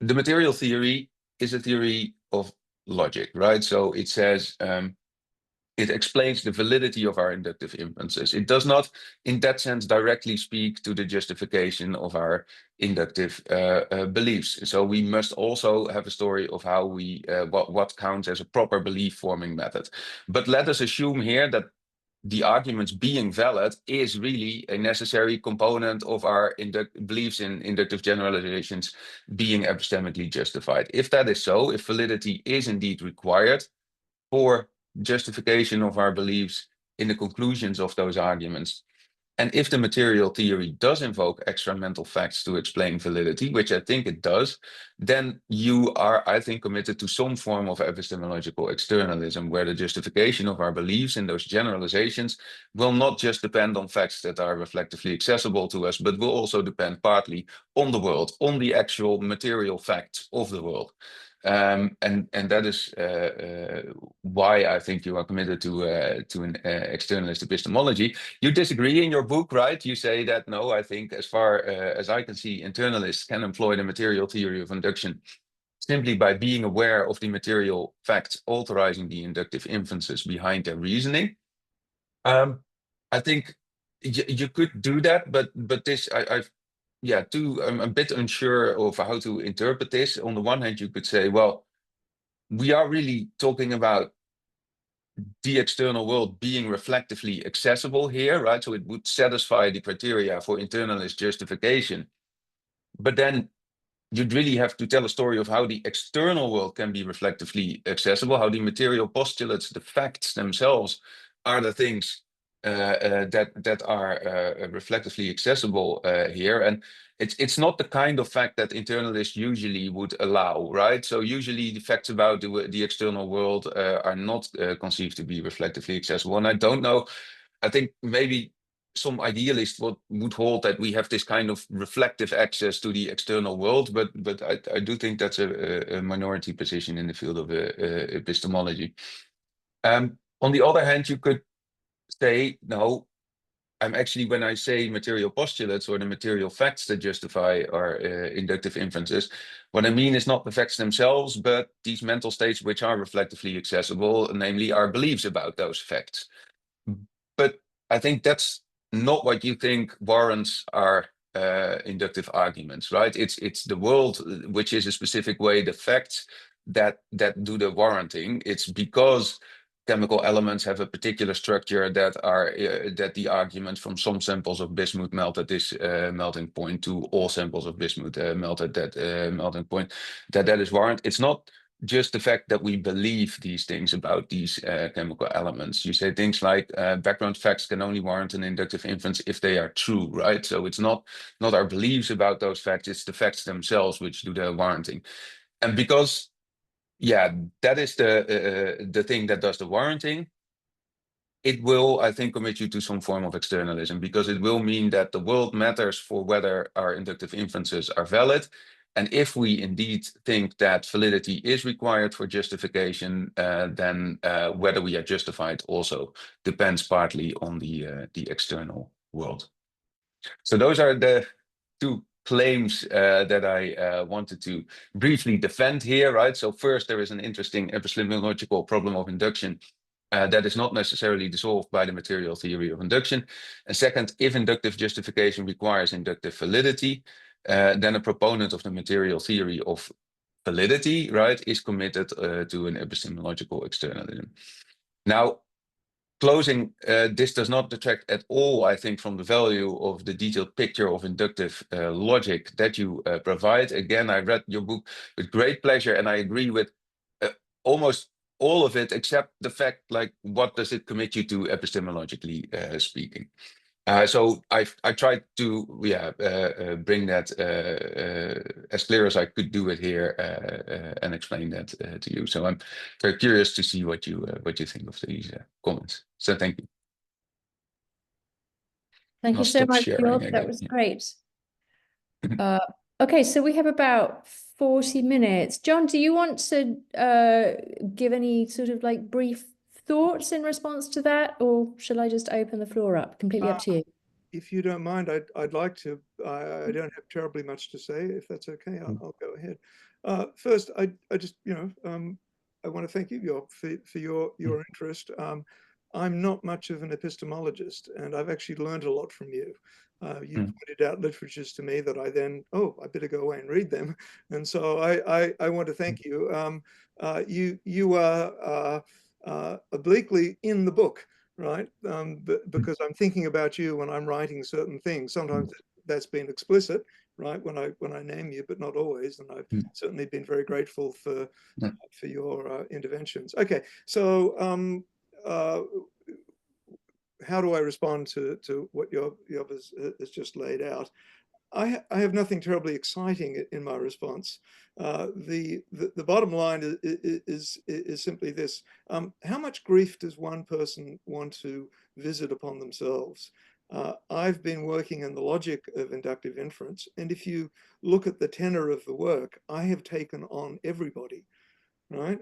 the material theory is a theory of logic, right? So it says, it explains the validity of our inductive inferences. It does not, in that sense, directly speak to the justification of our inductive beliefs. So we must also have a story of how we, what counts as a proper belief forming method. But let us assume here that the arguments being valid is really a necessary component of our beliefs in inductive generalizations being epistemically justified. If that is so, if validity is indeed required for justification of our beliefs in the conclusions of those arguments, and if the material theory does invoke extra mental facts to explain validity, which I think it does, then you are, I think, committed to some form of epistemological externalism, where the justification of our beliefs in those generalizations will not just depend on facts that are reflectively accessible to us, but will also depend partly on the world, on the actual material facts of the world. And that is why I think you are committed to an externalist epistemology. You disagree in your book, right? You say that, no, I think as far as I can see, internalists can employ the material theory of induction simply by being aware of the material facts authorizing the inductive inferences behind their reasoning. I think you could do that, but this, I'm a bit unsure of how to interpret this. On the one hand, you could say, well, we are really talking about the external world being reflectively accessible here, right? So it would satisfy the criteria for internalist justification. But then you'd really have to tell a story of how the external world can be reflectively accessible, how the material postulates, the facts themselves, are the things that are reflectively accessible here. And it's not the kind of fact that internalists usually would allow, right? So usually the facts about the external world are not conceived to be reflectively accessible. And I don't know, I think maybe some idealists would hold that we have this kind of reflective access to the external world, but I do think that's a minority position in the field of epistemology. On the other hand, you could say, no, I'm actually, when I say material postulates or the material facts that justify our inductive inferences, what I mean is not the facts themselves, but these mental states which are reflectively accessible, namely our beliefs about those facts. But I think that's not what you think warrants our inductive arguments, right? It's the world, which is a specific way, the facts that do the warranting. It's because chemical elements have a particular structure that are that the argument from some samples of bismuth melt at this melting point to all samples of bismuth melt at that melting point, that is warrant. It's not just the fact that we believe these things about these chemical elements. You say things like background facts can only warrant an inductive inference if they are true, right? So it's not our beliefs about those facts, it's the facts themselves which do the warranting. And because, yeah, that is the thing that does the warranting, it will, I think, commit you to some form of externalism, because it will mean that the world matters for whether our inductive inferences are valid. And if we indeed think that validity is required for justification, then whether we are justified also depends partly on the external world. So those are the two claims that I wanted to briefly defend here, right? So first, there is an interesting epistemological problem of induction that is not necessarily dissolved by the material theory of induction. And second, if inductive justification requires inductive validity, then a proponent of the material theory of validity, right, is committed to an epistemological externalism. Now, closing, this does not detract at all, I think, from the value of the detailed picture of inductive logic that you provide. Again, I read your book with great pleasure, and I agree with almost all of it, except the fact, like, what does it commit you to epistemologically speaking? So I tried to bring that as clear as I could do it here and explain that to you. So I'm very curious to see what you think of these comments. So thank you. Thank I'll you so stop much, sharing Georg. That again. was Yeah. great. Okay, so we have about 40 minutes. John, do you want to give any sort of like brief thoughts in response to that, or shall I just open the floor up? Completely up to you. If you don't mind, I'd like to. I don't have terribly much to say. If that's okay, I'll go ahead. First, I just I want to thank you for your interest. I'm not much of an epistemologist, and I've actually learned a lot from you. You pointed out literatures to me that I then, I better go away and read them. And so I want to thank you. You are obliquely in the book, right? Because I'm thinking about you when I'm writing certain things. Sometimes that's been explicit, right? When I name you, but not always. And I've certainly been very grateful for your interventions. Okay, so how do I respond to what Job has just laid out? I have nothing terribly exciting in my response. The bottom line is simply this: how much grief does one person want to visit upon themselves? I've been working in the logic of inductive inference, and if you look at the tenor of the work, I have taken on everybody. Right?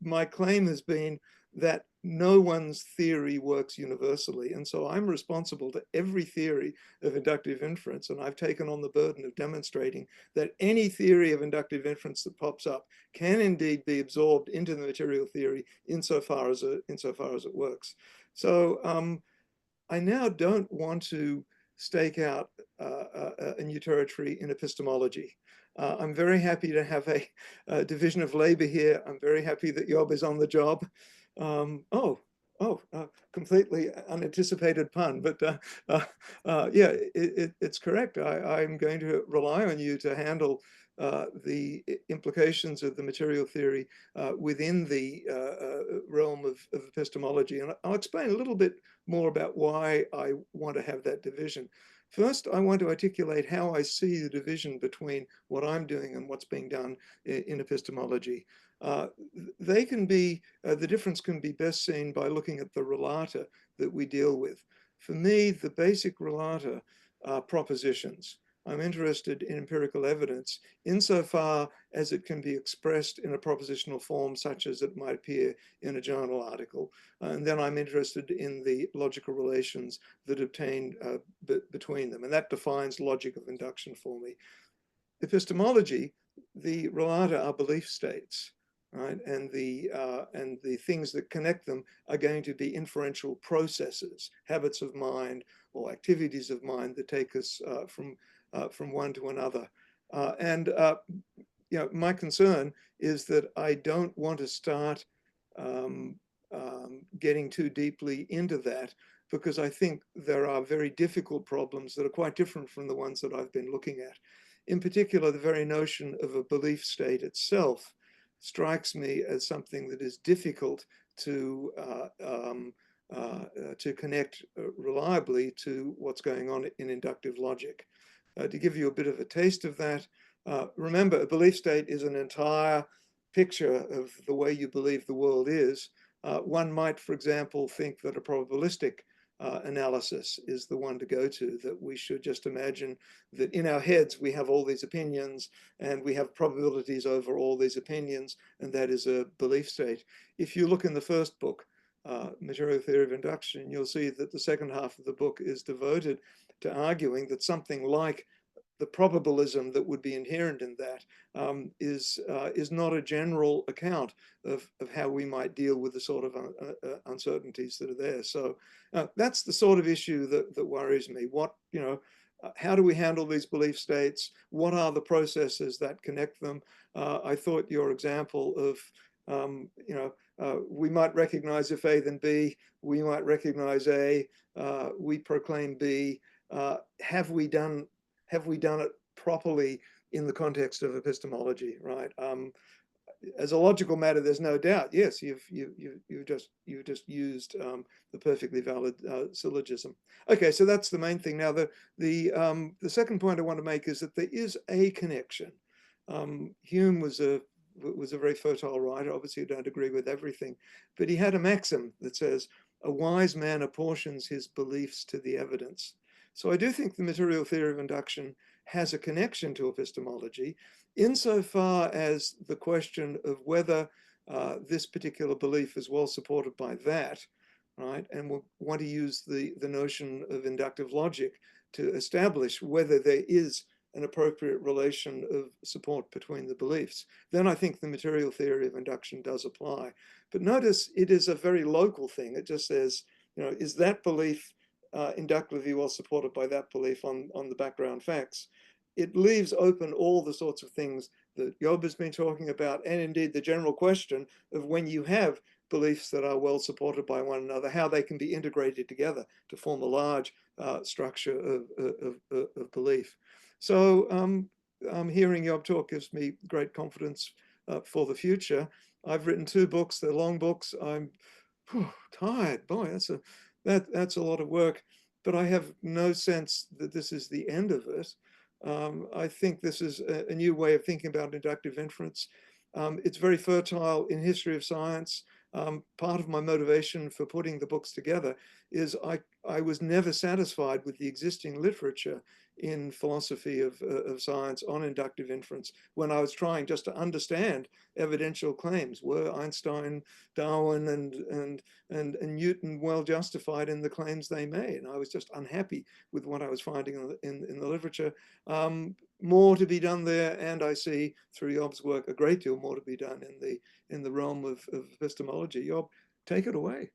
My claim has been that no one's theory works universally. And so I'm responsible to every theory of inductive inference. And I've taken on the burden of demonstrating that any theory of inductive inference that pops up can indeed be absorbed into the material theory insofar as it works. So I now don't want to stake out a new territory in epistemology. I'm very happy to have a division of labor here. I'm very happy that Job is on the job. Completely unanticipated pun, but yeah, it's correct. I'm going to rely on you to handle the implications of the material theory within the realm of epistemology. And I'll explain a little bit more about why I want to have that division. First, I want to articulate how I see the division between what I'm doing and what's being done in epistemology. They can be, the difference can be best seen by looking at the relata that we deal with. For me, the basic relata are propositions. I'm interested in empirical evidence insofar as it can be expressed in a propositional form, such as it might appear in a journal article. And then I'm interested in the logical relations that obtain between them. And that defines logic of induction for me. Epistemology, the relata are belief states. Right? And the things that connect them are going to be inferential processes, habits of mind or activities of mind that take us from one to another. My concern is that I don't want to start getting too deeply into that, because I think there are very difficult problems that are quite different from the ones that I've been looking at. In particular, the very notion of a belief state itself strikes me as something that is difficult to connect reliably to what's going on in inductive logic. To give you a bit of a taste of that, remember, a belief state is an entire picture of the way you believe the world is. One might, for example, think that a probabilistic analysis is the one to go to, that we should just imagine that in our heads we have all these opinions and we have probabilities over all these opinions, and that is a belief state. If you look in the first book, Material Theory of Induction, you'll see that the second half of the book is devoted to arguing that something like the probabilism that would be inherent in that is not a general account of how we might deal with the sort of uncertainties that are there. So that's the sort of issue that worries me. How do we handle these belief states? What are the processes that connect them? I thought your example of, we might recognize if A then B, we might recognize A, we proclaim B. Have we done it properly in the context of epistemology, right? As a logical matter, there's no doubt. Yes, you've just used the perfectly valid syllogism. Okay, so that's the main thing. Now, the second point I want to make is that there is a connection. Hume was a very fertile writer. Obviously, I don't agree with everything, but he had a maxim that says, a wise man apportions his beliefs to the evidence. So I do think the material theory of induction has a connection to epistemology insofar as the question of whether this particular belief is well supported by that, right? And we'll want to use the notion of inductive logic to establish whether there is an appropriate relation of support between the beliefs. Then I think the material theory of induction does apply. But notice it is a very local thing. It just says, you know, is that belief inductively well supported by that belief on the background facts? It leaves open all the sorts of things that Job has been talking about, and indeed the general question of when you have beliefs that are well supported by one another, how they can be integrated together to form a large structure of belief. So hearing Job talk gives me great confidence for the future. I've written 2 books, they're long books. I'm tired, boy, that's a lot of work, but I have no sense that this is the end of it. I think this is a new way of thinking about inductive inference. It's very fertile in history of science. Part of my motivation for putting the books together is I was never satisfied with the existing literature in philosophy of science on inductive inference when I was trying just to understand evidential claims. Were Einstein, Darwin, and Newton well justified in the claims they made? And I was just unhappy with what I was finding in the literature. More to be done there, and I see through Job's work a great deal more to be done in the realm of epistemology. Job, take it away.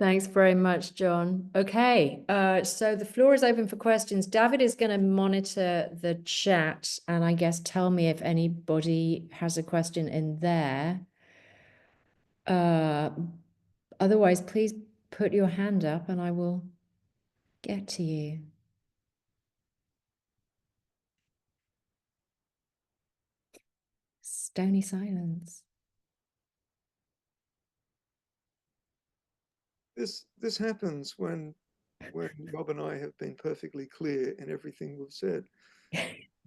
Thanks very much, John. Okay, so the floor is open for questions. David is going to monitor the chat and I guess tell me if anybody has a question in there. Otherwise, please put your hand up and I will get to you. Stony silence. This happens when Rob and I have been perfectly clear in everything we've said.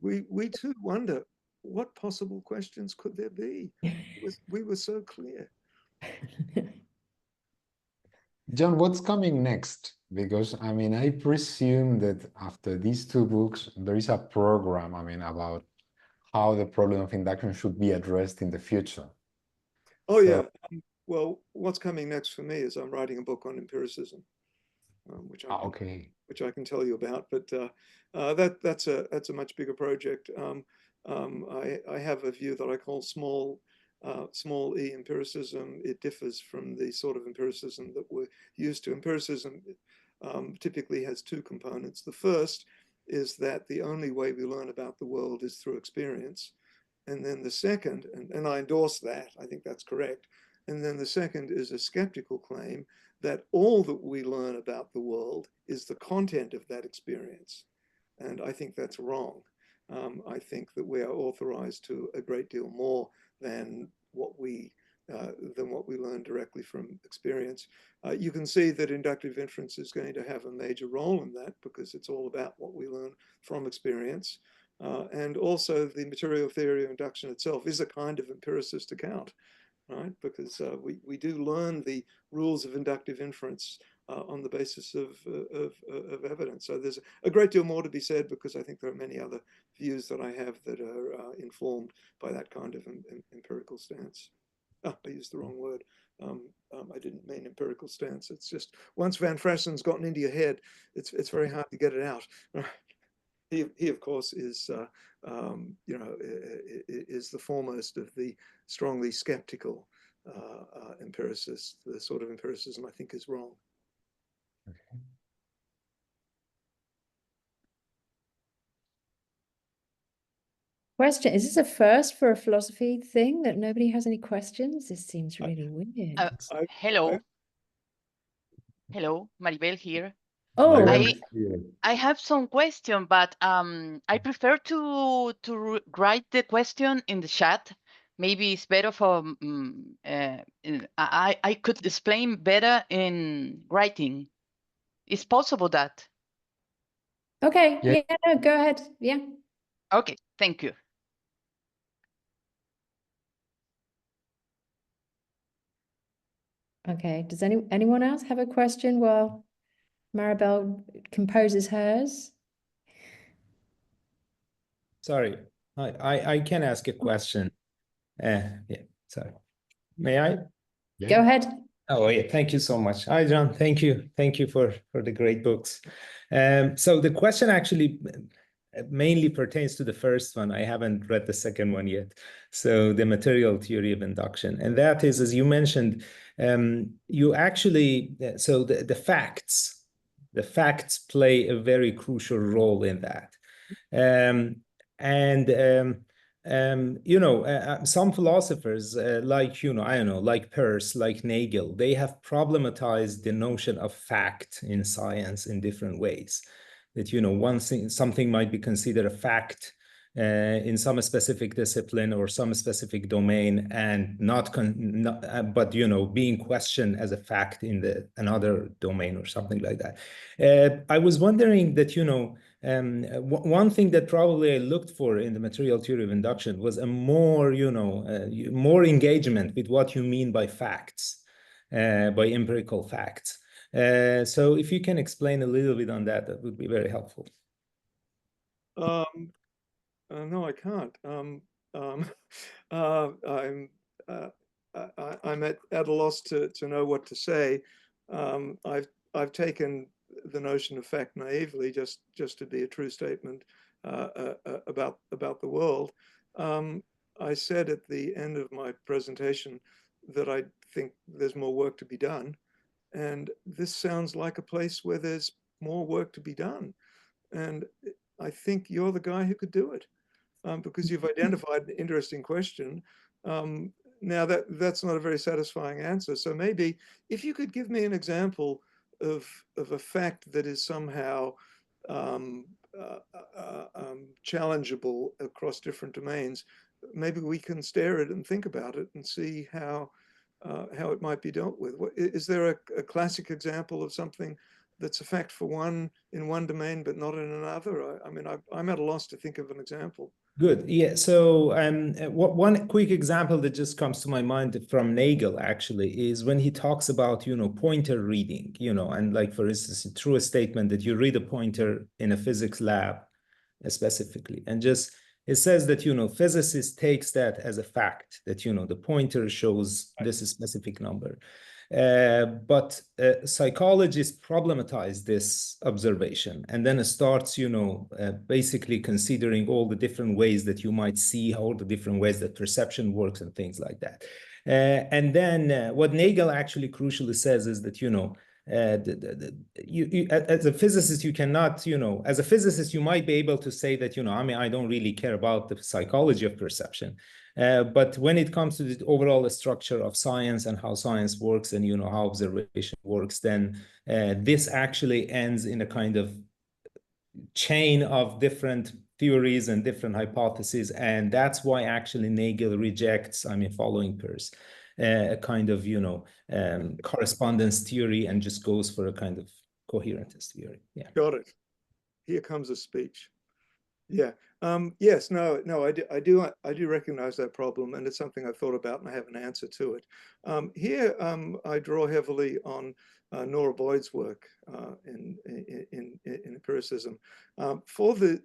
We too wonder, what possible questions could there be? We were so clear. John, what's coming next? Because, I mean, I presume that after these 2 books, there is a program, I mean, about how the problem of induction should be addressed in the future. Oh, yeah. Well, what's coming next for me is I'm writing a book on empiricism, which I can tell you about. But that's a much bigger project. I have a view that I call small e empiricism. It differs from the sort of empiricism that we're used to. Empiricism typically has 2 components. The first is that the only way we learn about the world is through experience. And then the second, and I endorse that, I think that's correct. And then the second is a skeptical claim that all that we learn about the world is the content of that experience. And I think that's wrong. I think that we are authorized to a great deal more than what we learn directly from experience. You can see that inductive inference is going to have a major role in that because it's all about what we learn from experience. And also the material theory of induction itself is a kind of empiricist account, right? Because we do learn the rules of inductive inference on the basis of evidence. So there's a great deal more to be said because I think there are many other views that I have that are informed by that kind of empirical stance. Oh, I used the wrong word. I didn't mean empirical stance. It's just once Van Frassen's gotten into your head, it's very hard to get it out. He of course is is the foremost of the strongly skeptical empiricists. The sort of empiricism I think is wrong. Okay. Question, is this a first for a philosophy thing that nobody has any questions? This seems really weird. Hello. Hello, Maribel here. Oh, I have some question, but I prefer to write the question in the chat. Maybe it's better for I could explain better in writing. It's possible that. okay. Yeah. Yeah, no, go ahead. Yeah. Okay, thank you. Okay, does anyone else have a question while Maribel composes hers? Sorry, I can ask a question. Yeah, sorry. May I? Yeah. Go ahead. Oh, yeah, thank you so much. Hi, John. Thank you. Thank you for the great books. So the question actually mainly pertains to the first one. I haven't read the second one yet. So the material theory of induction. And that is, as you mentioned, you actually, so the facts play a very crucial role in that. Some philosophers like, I don't know, like Peirce, like Nagel, they have problematized the notion of fact in science in different ways. That, one thing, something might be considered a fact in some specific discipline or some specific domain, and but being questioned as a fact in another domain or something like that. I was wondering that one thing that probably I looked for in the material theory of induction was a more more engagement with what you mean by facts, by empirical facts. So if you can explain a little bit on that, that would be very helpful. No, I can't. I'm at a loss to know what to say. I've taken the notion of fact naively, just to be a true statement about the world. I said at the end of my presentation that I think there's more work to be done, and this sounds like a place where there's more work to be done, and I think you're the guy who could do it. Because you've identified an interesting question. Now that's not a very satisfying answer. So maybe if you could give me an example of a fact that is somehow challengeable across different domains, maybe we can stare at it and think about it and see how it might be dealt with. Is there a classic example of something that's a fact in one domain but not in another? I mean, I'm at a loss to think of an example. Good. Yeah. So one quick example that just comes to my mind from Nagel actually is when he talks about, pointer reading, and like, for instance, through a statement that you read a pointer in a physics lab specifically, and just it says that, physicist takes that as a fact that, the pointer shows this specific number. But psychologists problematize this observation, and then it starts, basically considering all the different ways that you might see, all the different ways that perception works and things like that. And then what Nagel actually crucially says is that, as a physicist, you cannot, as a physicist, you might be able to say that, I don't really care about the psychology of perception. But when it comes to the overall structure of science and how science works and, how observation works, then this actually ends in a kind of chain of different theories and different hypotheses. And that's why actually Nagel rejects, following Peirce, a kind of, correspondence theory, and just goes for a kind of coherentist theory. Yeah. Got it. Here comes a speech. Yeah. Yes. No. I do recognize that problem, and it's something I've thought about, and I have an answer to it. Here, I draw heavily on Nora Boyd's work in empiricism. For the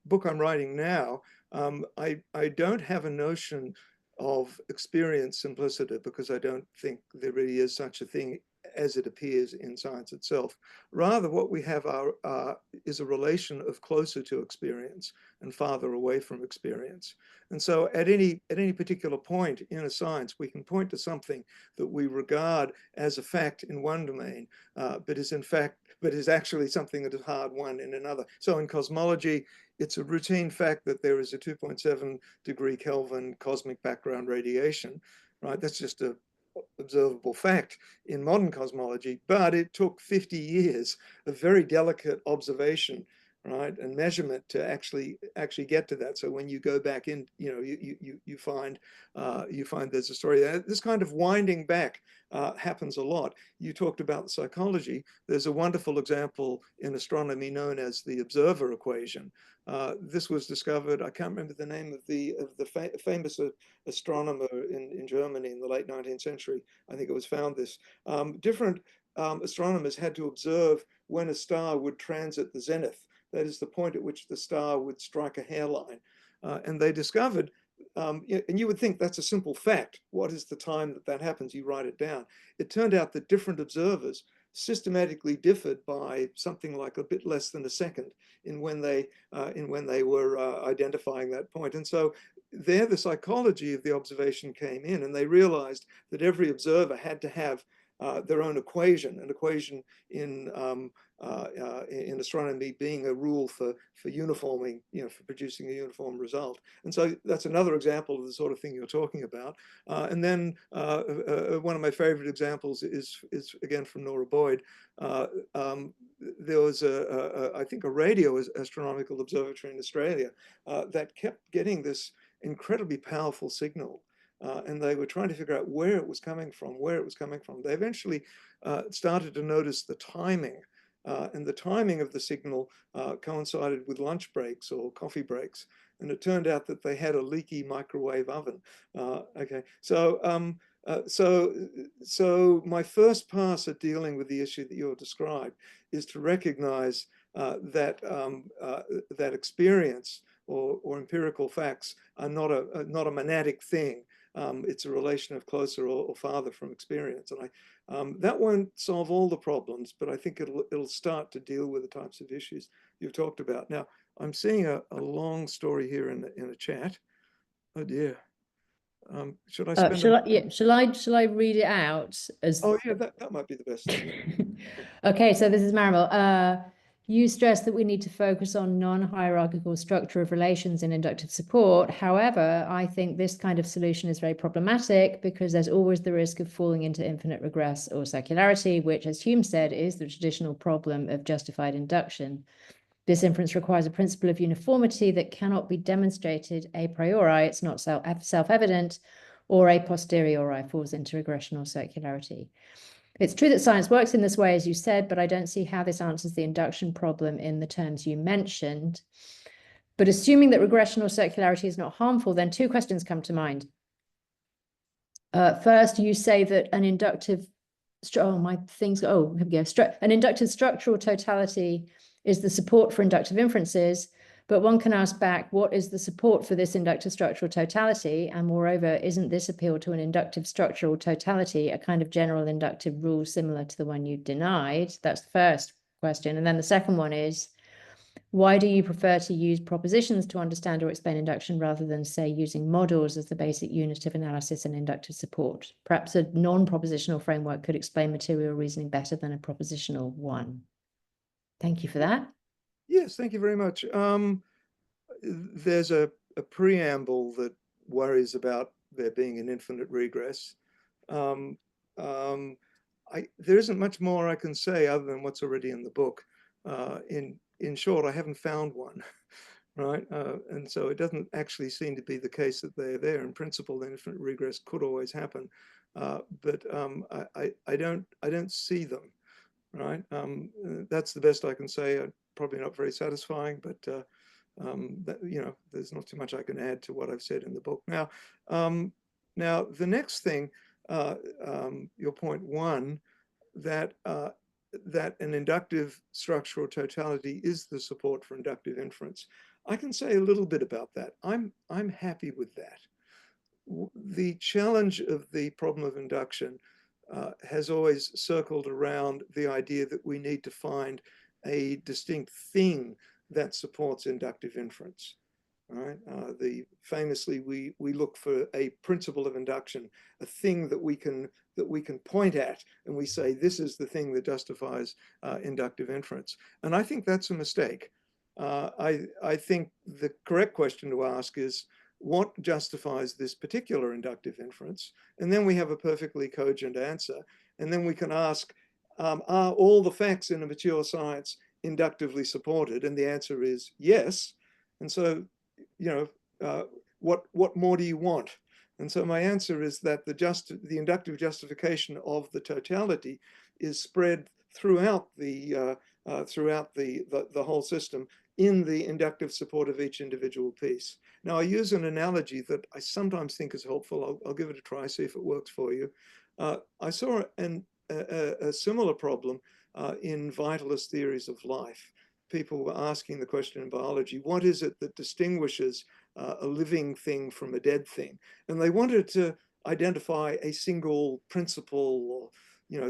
book I'm writing now, I don't have a notion of experience simplicity, because I don't think there really is such a thing as it appears in science itself. Rather, what we have is a relation of closer to experience and farther away from experience. And so at any particular point in a science, we can point to something that we regard as a fact in one domain, but is actually something that is hard won in another. So in cosmology, it's a routine fact that there is a 2.7 degree Kelvin cosmic background radiation, right? That's just a observable fact in modern cosmology, but it took 50 years of very delicate observation right, and measurement to actually get to that. So when you go back in, you know, you find there's a story there. This kind of winding back happens a lot. You talked about the psychology. There's a wonderful example in astronomy known as the observer equation. This was discovered, I can't remember the name of the famous astronomer in Germany in the late 19th century. I think it was found this. Different astronomers had to observe when a star would transit the zenith. That is the point at which the star would strike a hairline. And they discovered, and you would think that's a simple fact. What is the time that happens? You write it down. It turned out that different observers systematically differed by something like a bit less than a second in when they were identifying that point. And so there the psychology of the observation came in, and they realized that every observer had to have their own equation, an equation in astronomy being a rule for uniforming, you know, for producing a uniform result. And so that's another example of the sort of thing you're talking about. And then one of my favorite examples is again from Nora Boyd. There was I think a radio astronomical observatory in Australia that kept getting this incredibly powerful signal. And they were trying to figure out where it was coming from, They eventually started to notice the timing, and the timing of the signal coincided with lunch breaks or coffee breaks. And it turned out that they had a leaky microwave oven. Okay, so so my first pass at dealing with the issue that you're described is to recognize that that experience or empirical facts are not a monadic thing. It's a relation of closer or farther from experience. And that won't solve all the problems, but I think it'll start to deal with the types of issues you've talked about. Now, I'm seeing a long story here in a chat. Oh dear. Should I spend Shall I read it out as? Oh yeah, that might be the best thing. Okay, so this is Maribel. You stress that we need to focus on non-hierarchical structure of relations in inductive support. However, I think this kind of solution is very problematic because there's always the risk of falling into infinite regress or circularity, which, as Hume said, is the traditional problem of justified induction. This inference requires a principle of uniformity that cannot be demonstrated a priori. It's not self-evident, or a posteriori falls into regression or circularity. It's true that science works in this way, as you said, but I don't see how this answers the induction problem in the terms you mentioned. But assuming that regression or circularity is not harmful, then two questions come to mind. First, you say that an inductive, an inductive structural totality is the support for inductive inferences, but one can ask back, what is the support for this inductive structural totality? And moreover, isn't this appeal to an inductive structural totality a kind of general inductive rule similar to the one you denied? That's the first question. And then the second one is, why do you prefer to use propositions to understand or explain induction rather than, say, using models as the basic unit of analysis and inductive support? Perhaps a non-propositional framework could explain material reasoning better than a propositional one. Thank you for that. Yes, thank you very much. There's a preamble that worries about there being an infinite regress. There isn't much more I can say other than what's already in the book. In short, I haven't found one, right? And so it doesn't actually seem to be the case that they're there. In principle, the infinite regress could always happen, but I don't see them. Right, that's the best I can say. Probably not very satisfying, but you know, there's not too much I can add to what I've said in the book. Now, now the next thing, your point one, that that an inductive structural totality is the support for inductive inference. I can say a little bit about that. I'm happy with that. The challenge of the problem of induction has always circled around the idea that we need to find a distinct thing that supports inductive inference. Right? Famously, we look for a principle of induction, a thing that we can point at, and we say this is the thing that justifies inductive inference. And I think that's a mistake. I think the correct question to ask is, what justifies this particular inductive inference? And then we have a perfectly cogent answer. And then we can ask, are all the facts in a mature science inductively supported? And the answer is yes. And so, what more do you want? And so my answer is that the inductive justification of the totality is spread throughout the whole system in the inductive support of each individual piece. Now, I use an analogy that I sometimes think is helpful. I'll give it a try, see if it works for you. I saw a similar problem in vitalist theories of life. People were asking the question in biology, what is it that distinguishes a living thing from a dead thing? And they wanted to identify a single principle or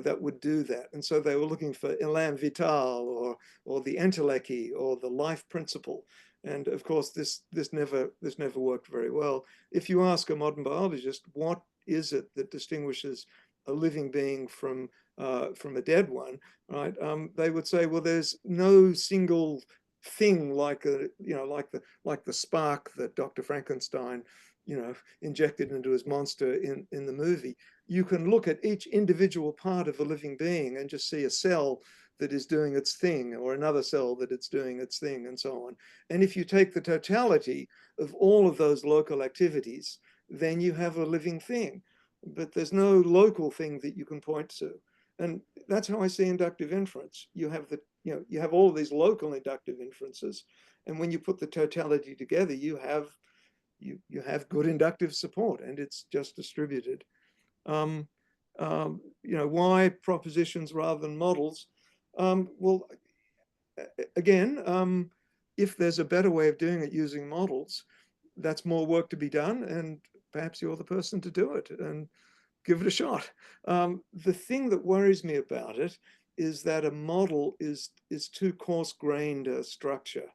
that would do that. And so they were looking for elan vital or the entelechy or the life principle. And of course, this never worked very well. If you ask a modern biologist, what is it that distinguishes a living being from a dead one, right? They would say, well, there's no single thing like the spark that Dr. Frankenstein, injected into his monster in the movie. You can look at each individual part of a living being and just see a cell that is doing its thing, or another cell that it's doing its thing, and so on. And if you take the totality of all of those local activities, then you have a living thing. But there's no local thing that you can point to. And that's how I see inductive inference. You have all of these local inductive inferences. And when you put the totality together, you have good inductive support, and it's just distributed. Why propositions rather than models? Well, again, if there's a better way of doing it using models, that's more work to be done, and perhaps you're the person to do it and give it a shot. The thing that worries me about it is that a model is too coarse-grained a structure,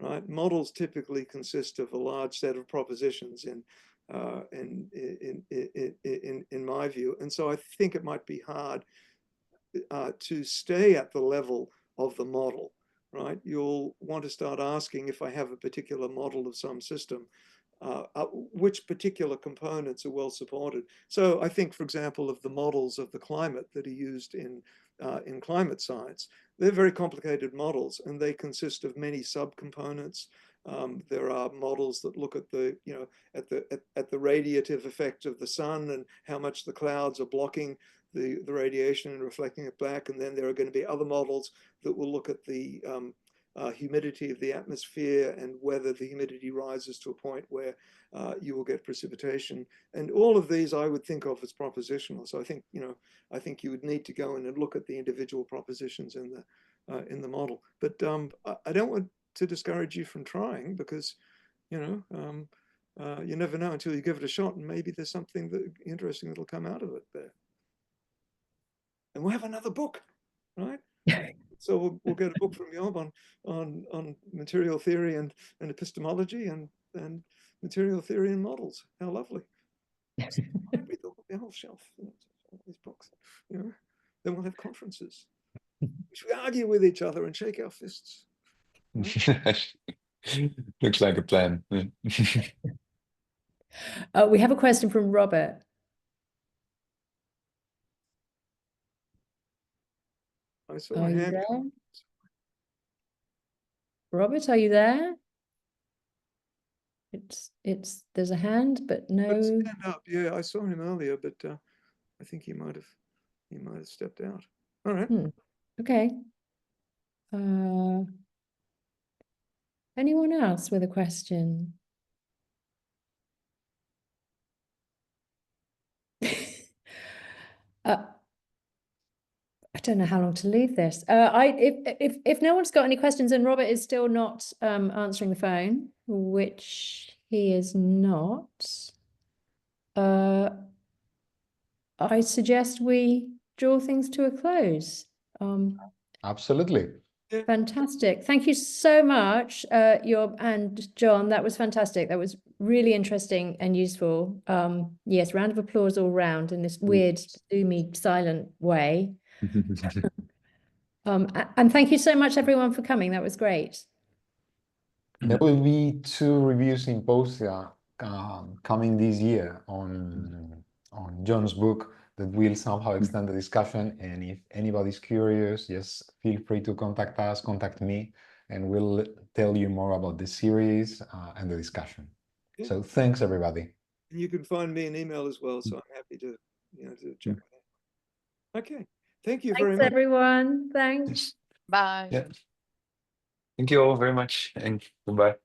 right? Models typically consist of a large set of propositions in my view. And so I think it might be hard to stay at the level of the model, right? You'll want to start asking, if I have a particular model of some system, which particular components are well supported. So I think, for example, of the models of the climate that are used in climate science, they're very complicated models, and they consist of many subcomponents. There are models that look at the radiative effect of the sun and how much the clouds are blocking the radiation and reflecting it back. And then there are going to be other models that will look at the humidity of the atmosphere and whether the humidity rises to a point where you will get precipitation. And all of these I would think of as propositional. So I think you would need to go in and look at the individual propositions in the model. But I don't want to discourage you from trying, because you never know until you give it a shot, and maybe there's something interesting that'll come out of it there. And we'll have another book, right? So we'll get a book from Job on material theory and epistemology and material theory and models. How lovely! Read the whole shelf. These books. Then we'll have conferences, which we argue with each other and shake our fists. Looks like a plan. We have a question from Robert. I saw Are a you hand. there? Robert, are you there? There's a hand, but no. Stand up. Yeah, I saw him earlier, but I think he might have stepped out. All right. Okay. Anyone else with a question? I don't know how long to leave this. If no one's got any questions, and Robert is still not answering the phone, which he is not, I suggest we draw things to a close. Absolutely. Fantastic. Thank you so much, Job and John. That was fantastic. That was really interesting and useful. Yes, round of applause all round in this weird, zoomy, silent way. And thank you so much, everyone, for coming. That was great. There will be 2 review symposia coming this year on John's book. that will somehow extend the discussion. And if anybody's curious, just feel free to contact us, contact me, and we'll tell you more about the series and the discussion. Okay. So thanks, everybody. And you can find me an email as well, so I'm happy to, to check with that. Okay, thank you very Thanks, much. everyone. Thanks. Yes. Bye. Yeah. Thank you all very much, and goodbye.